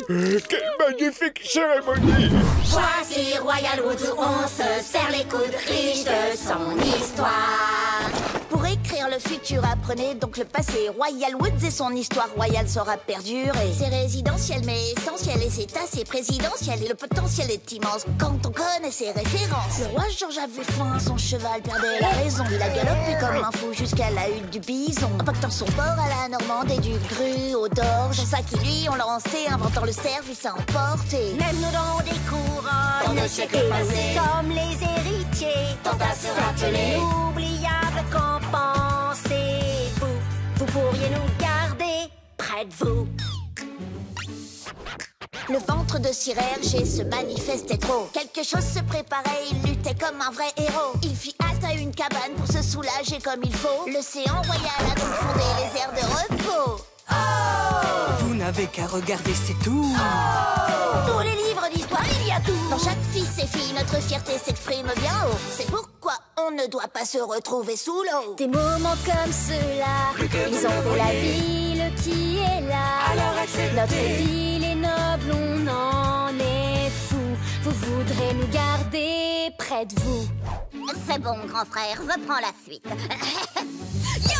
Quelle magnifique cérémonie! Voici Royal Woods, on se serre les coudes, riche de son histoire. Pour écrire le futur, apprenez donc le passé. Royal Woods et son histoire royale saura perdurer. C'est résidentiel mais essentiel et c'est assez présidentiel. Et le potentiel est immense quand on connaît ses références. Le roi George avait faim, son cheval perdait la raison. Il a galopé comme un fou jusqu'à la hutte du bison, impactant son port à la Normande et du Gru au Dorge. C'est ça qui lui ont lancé, inventant le service à emporter. Même nous dans des couronnes, dans le siècle passé, nous sommes les héritiers. Tant à se rappeler, inoubliable, qu'en pensez-vous? Vous pourriez nous garder près de vous. Le ventre de Sir Hergé se manifestait trop. Quelque chose se préparait, il luttait comme un vrai héros. Il fit halte à une cabane pour se soulager comme il faut. L'océan royal a donc fondé les aires de repos. Vous n'avez qu'à regarder, c'est tout. Tous les livres d'histoire, il y a tout. Dans chaque fils et fille, notre fierté s'exprime bien haut. C'est pourquoi on ne doit pas se retrouver sous l'eau. Des moments comme ceux-là, ils en font la ville qui est là. Alors acceptez. Notre ville est noble, on en est fou. Vous voudrez nous garder près de vous. C'est bon, grand frère, reprends la suite. Yo,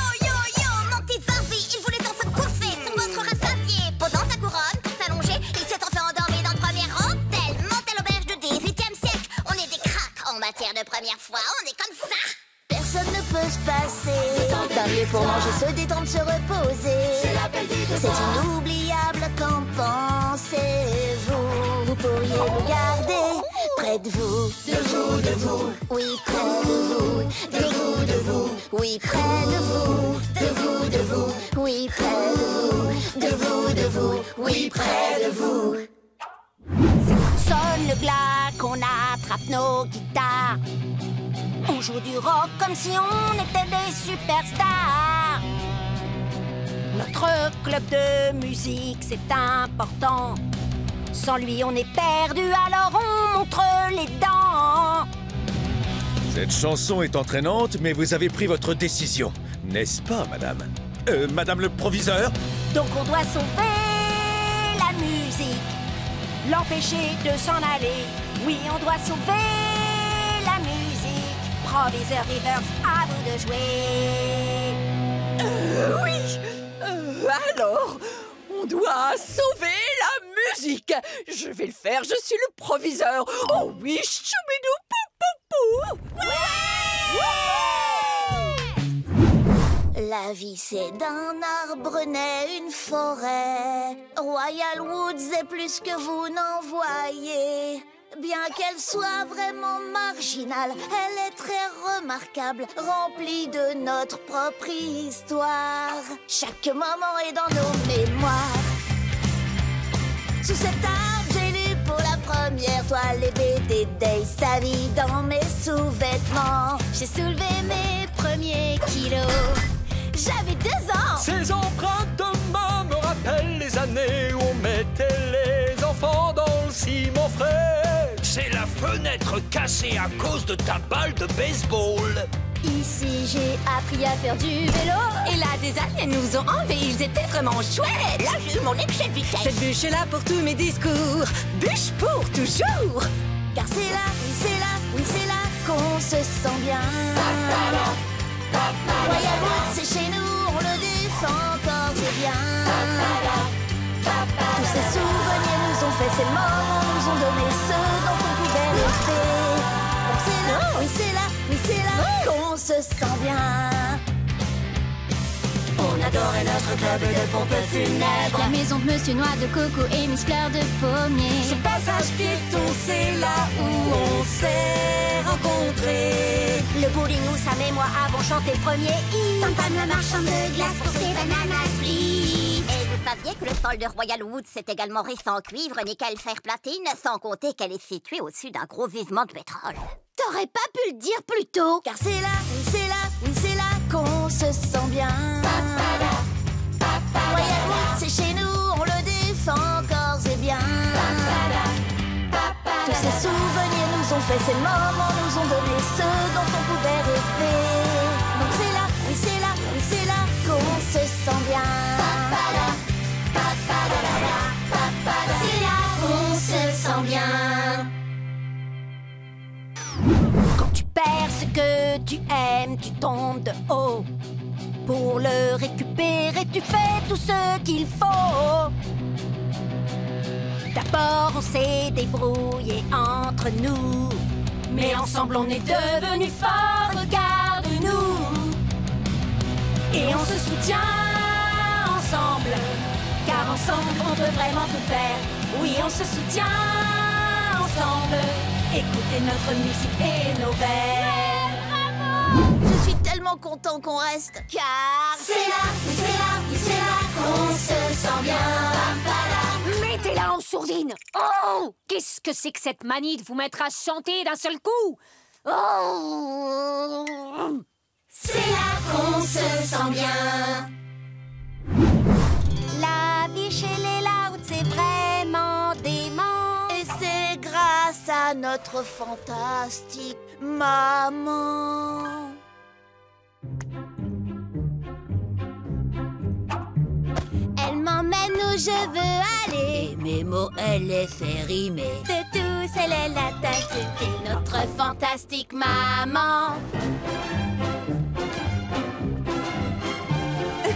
mon petit Farfi, il voulait dans se coiffer sur votre rasapier. Posant sa couronne pour s'allonger, il s'est enfin endormi dans le premier rang. Tel auberge de 18e siècle. On est des cracks en matière de première fois, on est comme ça. Personne ne peut se passer d'un lieu pour manger, se détendre, se reposer. C'est la belle vie de C'est inoubliable, qu'en pensez-vous? Vous pourriez nous garder près près de vous. De vous, de vous. Oui, près de vous. De vous, de vous. Oui, près de vous. De vous, de vous. Oui, près de vous. De vous, de vous. Oui, près de vous. Sonne le glas qu'on attrape nos guitares. On joue du rock comme si on était des superstars. Notre club de musique, c'est important. Sans lui, on est perdu, alors on montre les dents. Cette chanson est entraînante, mais vous avez pris votre décision, n'est-ce pas, madame? Madame le proviseur? Donc on doit sauver la musique, l'empêcher de s'en aller. Oui, on doit sauver la musique. Proviseur Rivers, à vous de jouer. Oui. Alors, on doit sauver la musique. Je vais le faire, je suis le proviseur. Oh oui, choubidou pou pou pou. La vie c'est d'un arbre né une forêt. Royal Woods est plus que vous n'en voyez. Bien qu'elle soit vraiment marginale, elle est très remarquable, remplie de notre propre histoire. Chaque moment est dans nos mémoires. Sous cet arbre, j'ai lu pour la première fois les BD Day, sa vie dans mes sous-vêtements. J'ai soulevé mes premiers kilos. J'avais 2 ans. Ces empreintes de main me rappellent les années où on mettait les enfants dans le ciment frais. C'est la fenêtre cassée à cause de ta balle de baseball. Ici, j'ai appris à faire du vélo. Et là, des aliens nous ont enlevés. Ils étaient vraiment chouettes. Là, j'ai eu mon excès de vitesse. Cette bûche est là pour tous mes discours. Bûche pour toujours. Car c'est là, oui, c'est là, oui, c'est là qu'on se sent bien. Royal Woods, c'est chez nous, on le défend corps et bien. Tous ces souvenirs nous ont fait, ces moments nous ont donné ce dont on pouvait rêver. Donc c'est là, oui c'est là, oui c'est là qu'on se sent bien. On adorait notre club de pompes funèbres. La maison de Monsieur Noix de Coco et Miss Fleur de Pommier. Ce passage piéton, c'est là où on s'est rencontrés. Le bowling où Sam et moi avons chanté le premier hit. Tam-tam la marchande de glace pour ses bananas split. Et vous saviez que le sol de Royal Woods s'est également riche en cuivre, nickel, fer, platine, sans compter qu'elle est située au-dessus d'un gros gisement de pétrole. T'aurais pas pu le dire plus tôt. Car c'est là, oui c'est là, oui c'est là qu'on se sent bien. Royal Woods c'est chez nous, on le défend corps et bien. Tous ces souvenirs nous ont fait, ces moments nous ont donné ce dont on pouvait rêver. Donc c'est là, oui c'est là, oui c'est là qu'on se sent bien. C'est là qu'on se sent bien. Quand tu perds ce que tu aimes, tu tombes de haut. Pour le récupérer, tu fais tout ce qu'il faut. D'abord, on s'est débrouillé entre nous. Mais ensemble, on est devenus forts, regarde-nous. Et on se soutient ensemble. Car ensemble, on peut vraiment tout faire. Oui, on se soutient ensemble. Écoutez notre musique et nos vers. Je suis tellement content qu'on reste. Car c'est là, oui c'est là, oui c'est là qu'on se sent bien. Mettez-la en sourdine. Oh, qu'est-ce que c'est que cette manie de vous mettre à chanter d'un seul coup? Oh, c'est là qu'on se sent bien. La vie chez les Louds, c'est vraiment dément. Et c'est grâce à notre fantastique maman. Elle m'emmène où je veux aller. Et mes mots, elle les fait rimer. De tous, elle est la tache de thé, notre fantastique maman.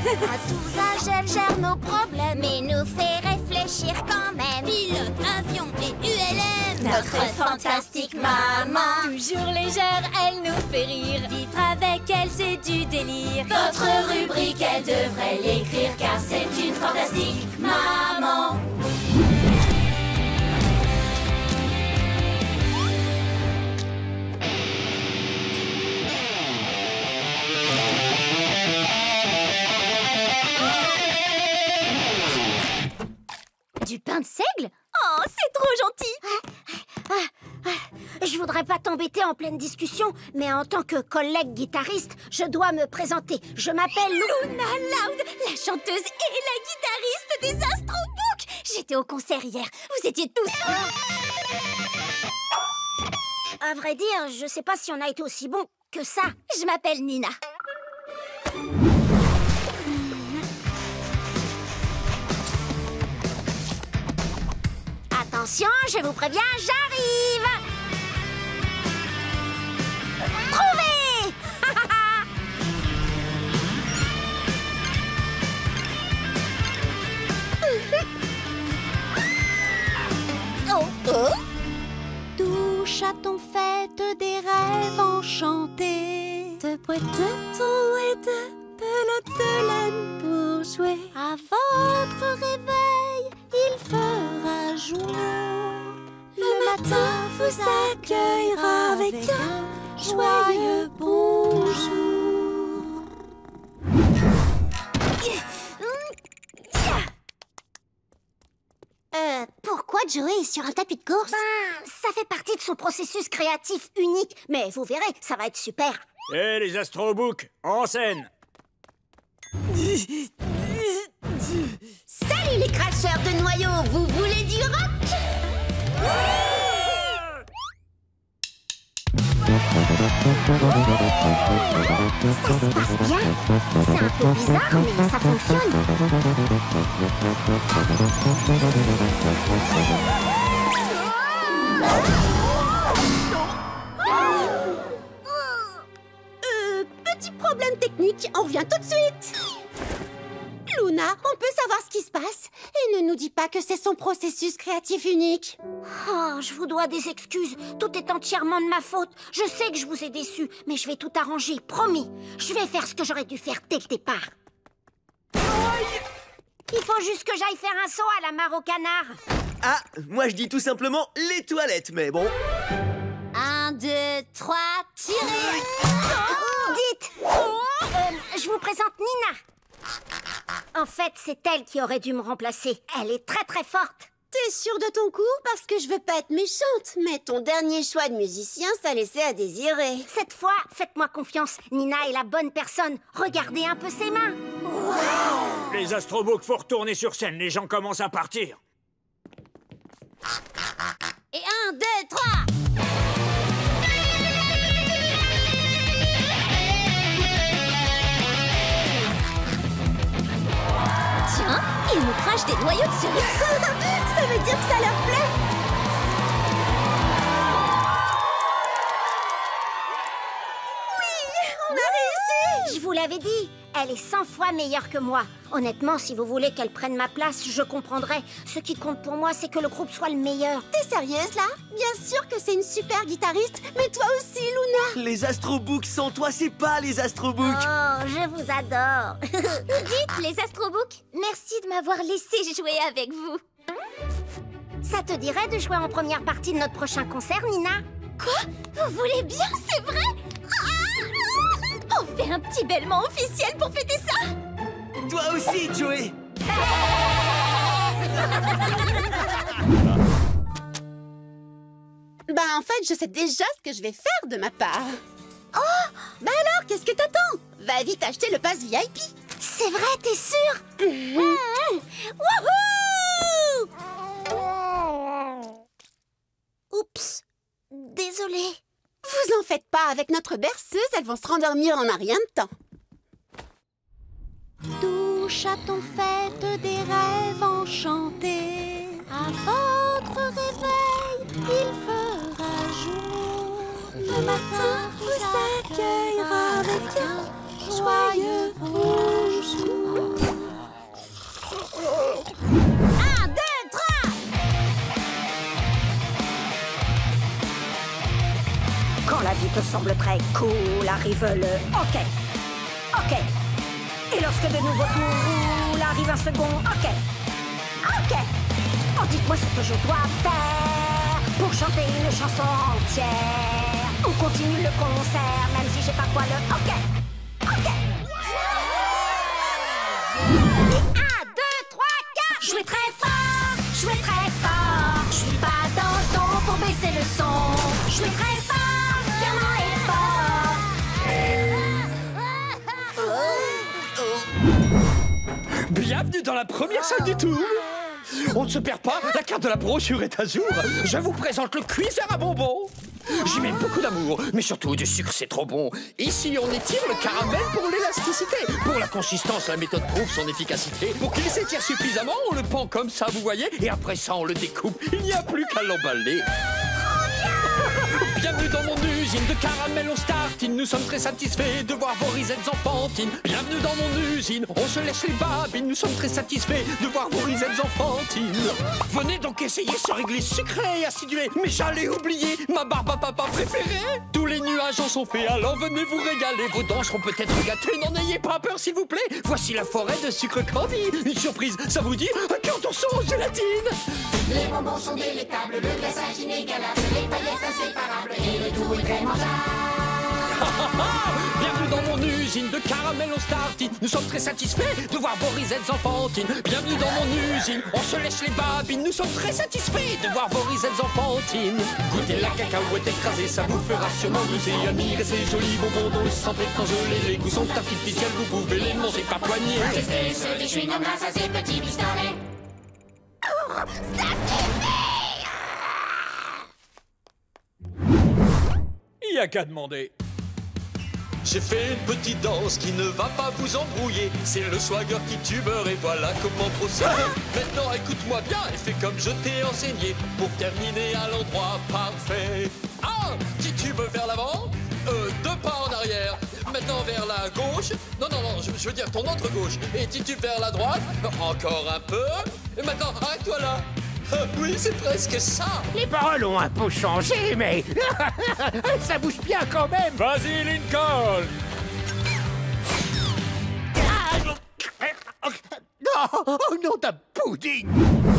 À tous âges, elle gère nos problèmes, mais nous fait réfléchir quand même. Pilote, avion et ULM. Notre fantastique maman. Toujours légère, elle nous fait rire. Vivre avec elle, c'est du délire. Votre rubrique, elle devrait l'écrire, car c'est une fantastique maman. Du pain de seigle? Oh, c'est trop gentil! Je voudrais pas t'embêter en pleine discussion, mais en tant que collègue guitariste, je dois me présenter. Je m'appelle Luna Loud, la chanteuse et la guitariste des Astro Books. J'étais au concert hier, vous étiez tous... À vrai dire, je sais pas si on a été aussi bon que ça. Je m'appelle Nina. Attention, je vous préviens, j'arrive! Trouvé! Tout chaton fête des rêves enchantés, de boîtes de thon et de pelotes de laine pour jouer. À votre réveil, il fera jour. Le matin vous accueillera avec un joyeux bonjour. Pourquoi Joey est sur un tapis de course? Ça fait partie de son processus créatif unique. Mais vous verrez, ça va être super. Eh les Astro Books, en scène! Salut les cracheurs de noyaux, vous voulez du rock? Ça se passe bien. C'est un peu bizarre, mais ça fonctionne. Petit problème technique, on revient tout de suite. Luna, on peut savoir ce qui se passe? Et ne nous dis pas que c'est son processus créatif unique. Oh, je vous dois des excuses. Tout est entièrement de ma faute. Je sais que je vous ai déçus, mais je vais tout arranger, promis. Je vais faire ce que j'aurais dû faire dès le départ. Il faut juste que j'aille faire un saut à la mare au canard. Ah, moi je dis tout simplement les toilettes, mais bon. 1, 2, 3, tirez! Dites! Je vous présente Nina. En fait, c'est elle qui aurait dû me remplacer. Elle est très très forte. T'es sûre de ton coup? Parce que je veux pas être méchante, mais ton dernier choix de musicien, ça laissait à désirer. Cette fois, faites-moi confiance. Nina est la bonne personne. Regardez un peu ses mains. Wow! Les Astro Books, faut retourner sur scène. Les gens commencent à partir. Et 1, 2, 3! Tiens, ils nous crachent des noyaux de cerise. Ça veut dire que ça leur plaît. Oui, on a réussi. Je vous l'avais dit, elle est 100 fois meilleure que moi. Honnêtement, si vous voulez qu'elle prenne ma place, je comprendrai. Ce qui compte pour moi, c'est que le groupe soit le meilleur. T'es sérieuse, là? Bien sûr que c'est une super guitariste, mais toi aussi, Luna. Les Astro Books, sans toi, c'est pas les Astro Books. Oh, je vous adore. Dites, les Astro Books, merci de m'avoir laissé jouer avec vous. Ça te dirait de jouer en première partie de notre prochain concert, Nina? Quoi? Vous voulez bien, c'est vrai? On fait un petit bêlement officiel pour fêter ça. Toi aussi, Joey. Bah en fait, je sais déjà ce que je vais faire de ma part. Oh! Bah alors, qu'est-ce que t'attends? Va vite acheter le pass VIP. C'est vrai, t'es sûre? Wouhou! Oups, désolée. Vous en faites pas, avec notre berceuse, elles vont se rendormir en un rien de temps. Tout chaton fête des rêves enchantés. À votre réveil, il fera jour. Le matin vous accueillera avec un joyeux bonjour. 1, 2, 3! Quand la vie te semble très cool, arrive le OK. OK. Et lorsque de nouveaux tours roulent, arrive un second OK. OK. Oh, dites-moi ce que je dois faire pour chanter une chanson entière. On continue le concert, même si j'ai pas quoi le OK. OK. Et 1, 2, 3, 4. Jouez très fort, jouez Bienvenue dans la première salle du tour. On ne se perd pas, la carte de la brochure est à jour. Je vous présente le cuiseur à bonbons. J'y mets beaucoup d'amour, mais surtout du sucre, c'est trop bon. Ici, on étire le caramel pour l'élasticité. Pour la consistance, la méthode prouve son efficacité. Pour qu'il s'étire suffisamment, on le pend comme ça, vous voyez. Et après ça, on le découpe. Il n'y a plus qu'à l'emballer. Bienvenue dans mon usine de caramel, on startine. Nous sommes très satisfaits de voir vos risettes enfantines. Bienvenue dans mon usine, on se lèche les babines. Nous sommes très satisfaits de voir vos risettes enfantines. Venez donc essayer ce réglisse sucré et acidulé. Mais j'allais oublier ma barbe à papa préférée. Tous les nuages en sont faits, alors venez vous régaler. Vos dents seront peut-être gâtées, n'en ayez pas peur s'il vous plaît. Voici la forêt de sucre candy. Une surprise, ça vous dit? Quand on sort en gélatine. Les bonbons sont délectables, le glaçage inégalable, les paillettes inséparables et le tout est très mangeable. Bienvenue dans mon usine de caramel au startine. Nous sommes très satisfaits de voir vos risettes enfantines. Bienvenue dans mon usine, on se lèche les babines. Nous sommes très satisfaits de voir vos risettes enfantines. Goûtez la cacahuète écrasée, ça vous fera sûrement goûter. Admirez ces jolis bonbons dont sentez quand je les goûts sont artificiels, vous pouvez les manger par poignée. Testez ceux des chewing-gums grâce à ces petits pistolets. Il y a qu'à demander. J'ai fait une petite danse qui ne va pas vous embrouiller. C'est le swagger titubeur et voilà comment procéder. Maintenant écoute-moi bien et fais comme je t'ai enseigné pour terminer à l'endroit parfait. Un titube vers l'avant, deux pas en arrière. Maintenant vers la gauche. Non, je veux dire ton entre-gauche. Et titube vers la droite. Encore un peu. Et maintenant arrête-toi là. Oui, c'est presque ça. Les paroles ont un peu changé, mais ça bouge bien quand même. Vas-y, Lincoln. Oh non, ta pudding.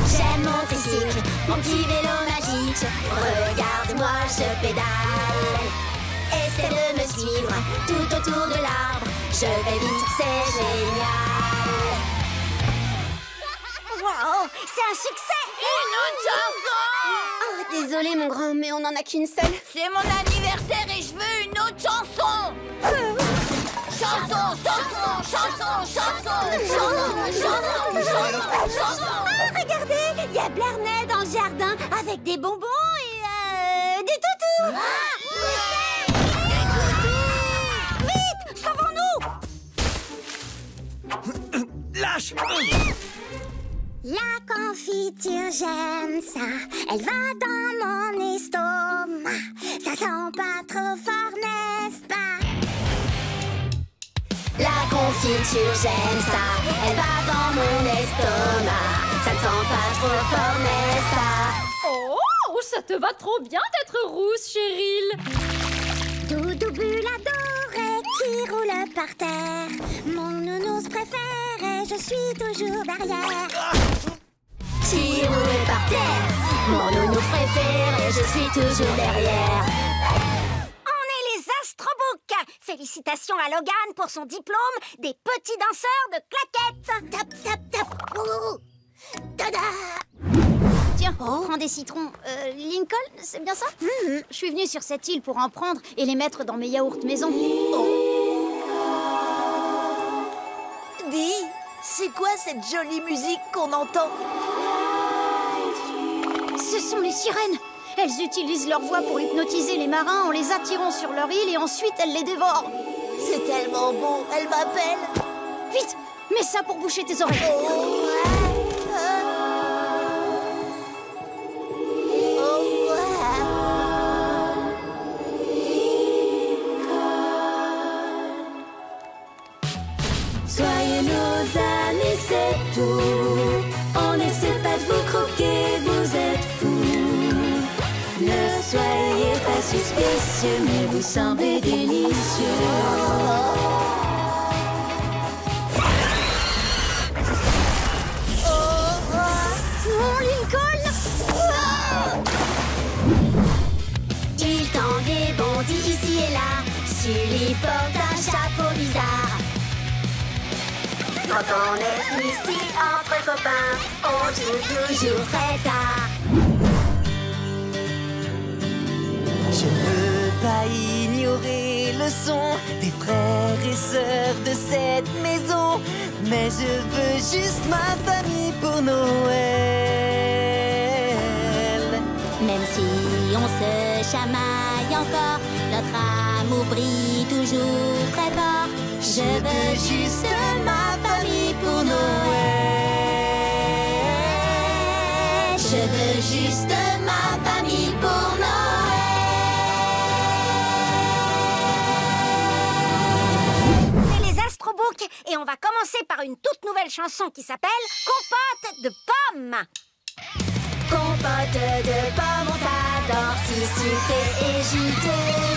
J'aime mon tricycle, mon petit vélo magique. Regarde-moi, je pédale. Essaie de me suivre tout autour de l'arbre. Je vais vite, c'est génial. Wow, c'est un succès. Une autre chanson. Oh, désolé mon grand, mais on n'en a qu'une seule. C'est mon anniversaire et je veux une autre chanson. Chanson. Ah, regardez, il y a Blarney dans le jardin avec des bonbons et des toutous. Vite, sauvons-nous. Lâche. La confiture, j'aime ça. Elle va dans mon estomac. Ça sent pas trop fort, n'est-ce pas? La confiture, j'aime ça. Elle va dans mon estomac. Ça ne sent pas trop fort, n'est-ce pas? Oh, ça te va trop bien d'être rousse, Cheryl. Doudou bulle adoré qui roule par terre. Mon nounours préféré, je suis toujours derrière. Qui roule par terre. Mon nounours préféré, je suis toujours derrière. On est les Astrobooks. Félicitations à Logan pour son diplôme des petits danseurs de claquettes. Tap, tap, tap. Ouh. Tada. Tiens, prends des citrons. Lincoln, c'est bien ça? Je suis venue sur cette île pour en prendre et les mettre dans mes yaourts maison. Dis, c'est quoi cette jolie musique qu'on entend? Ce sont les sirènes. Elles utilisent leur voix pour hypnotiser les marins en les attirant sur leur île et ensuite elles les dévorent. C'est tellement beau, elles m'appellent. Vite, mets ça pour boucher tes oreilles. Soyez nos amis, c'est tout. On n'essaie pas de vous croquer, vous êtes fous. Ne soyez pas suspicieux, mais vous semblez délicieux. Mon Lincoln! Il tangue et bondit ici et là. Sully porte un chapeau bizarre. Quand on est ici entre copains, on joue toujours très tard. Je me pas ignorer le son des frères et sœurs de cette maison, mais je veux juste ma famille pour Noël. Même si on se chamaille encore, notre amour brille toujours très fort. Je veux juste ma famille pour Noël. Je veux juste ma famille pour Noël. C'est les Astrobook et on va commencer par une toute nouvelle chanson qui s'appelle Compote de pommes. Compote de pommes, on t'adore, si sucrée et juteuse.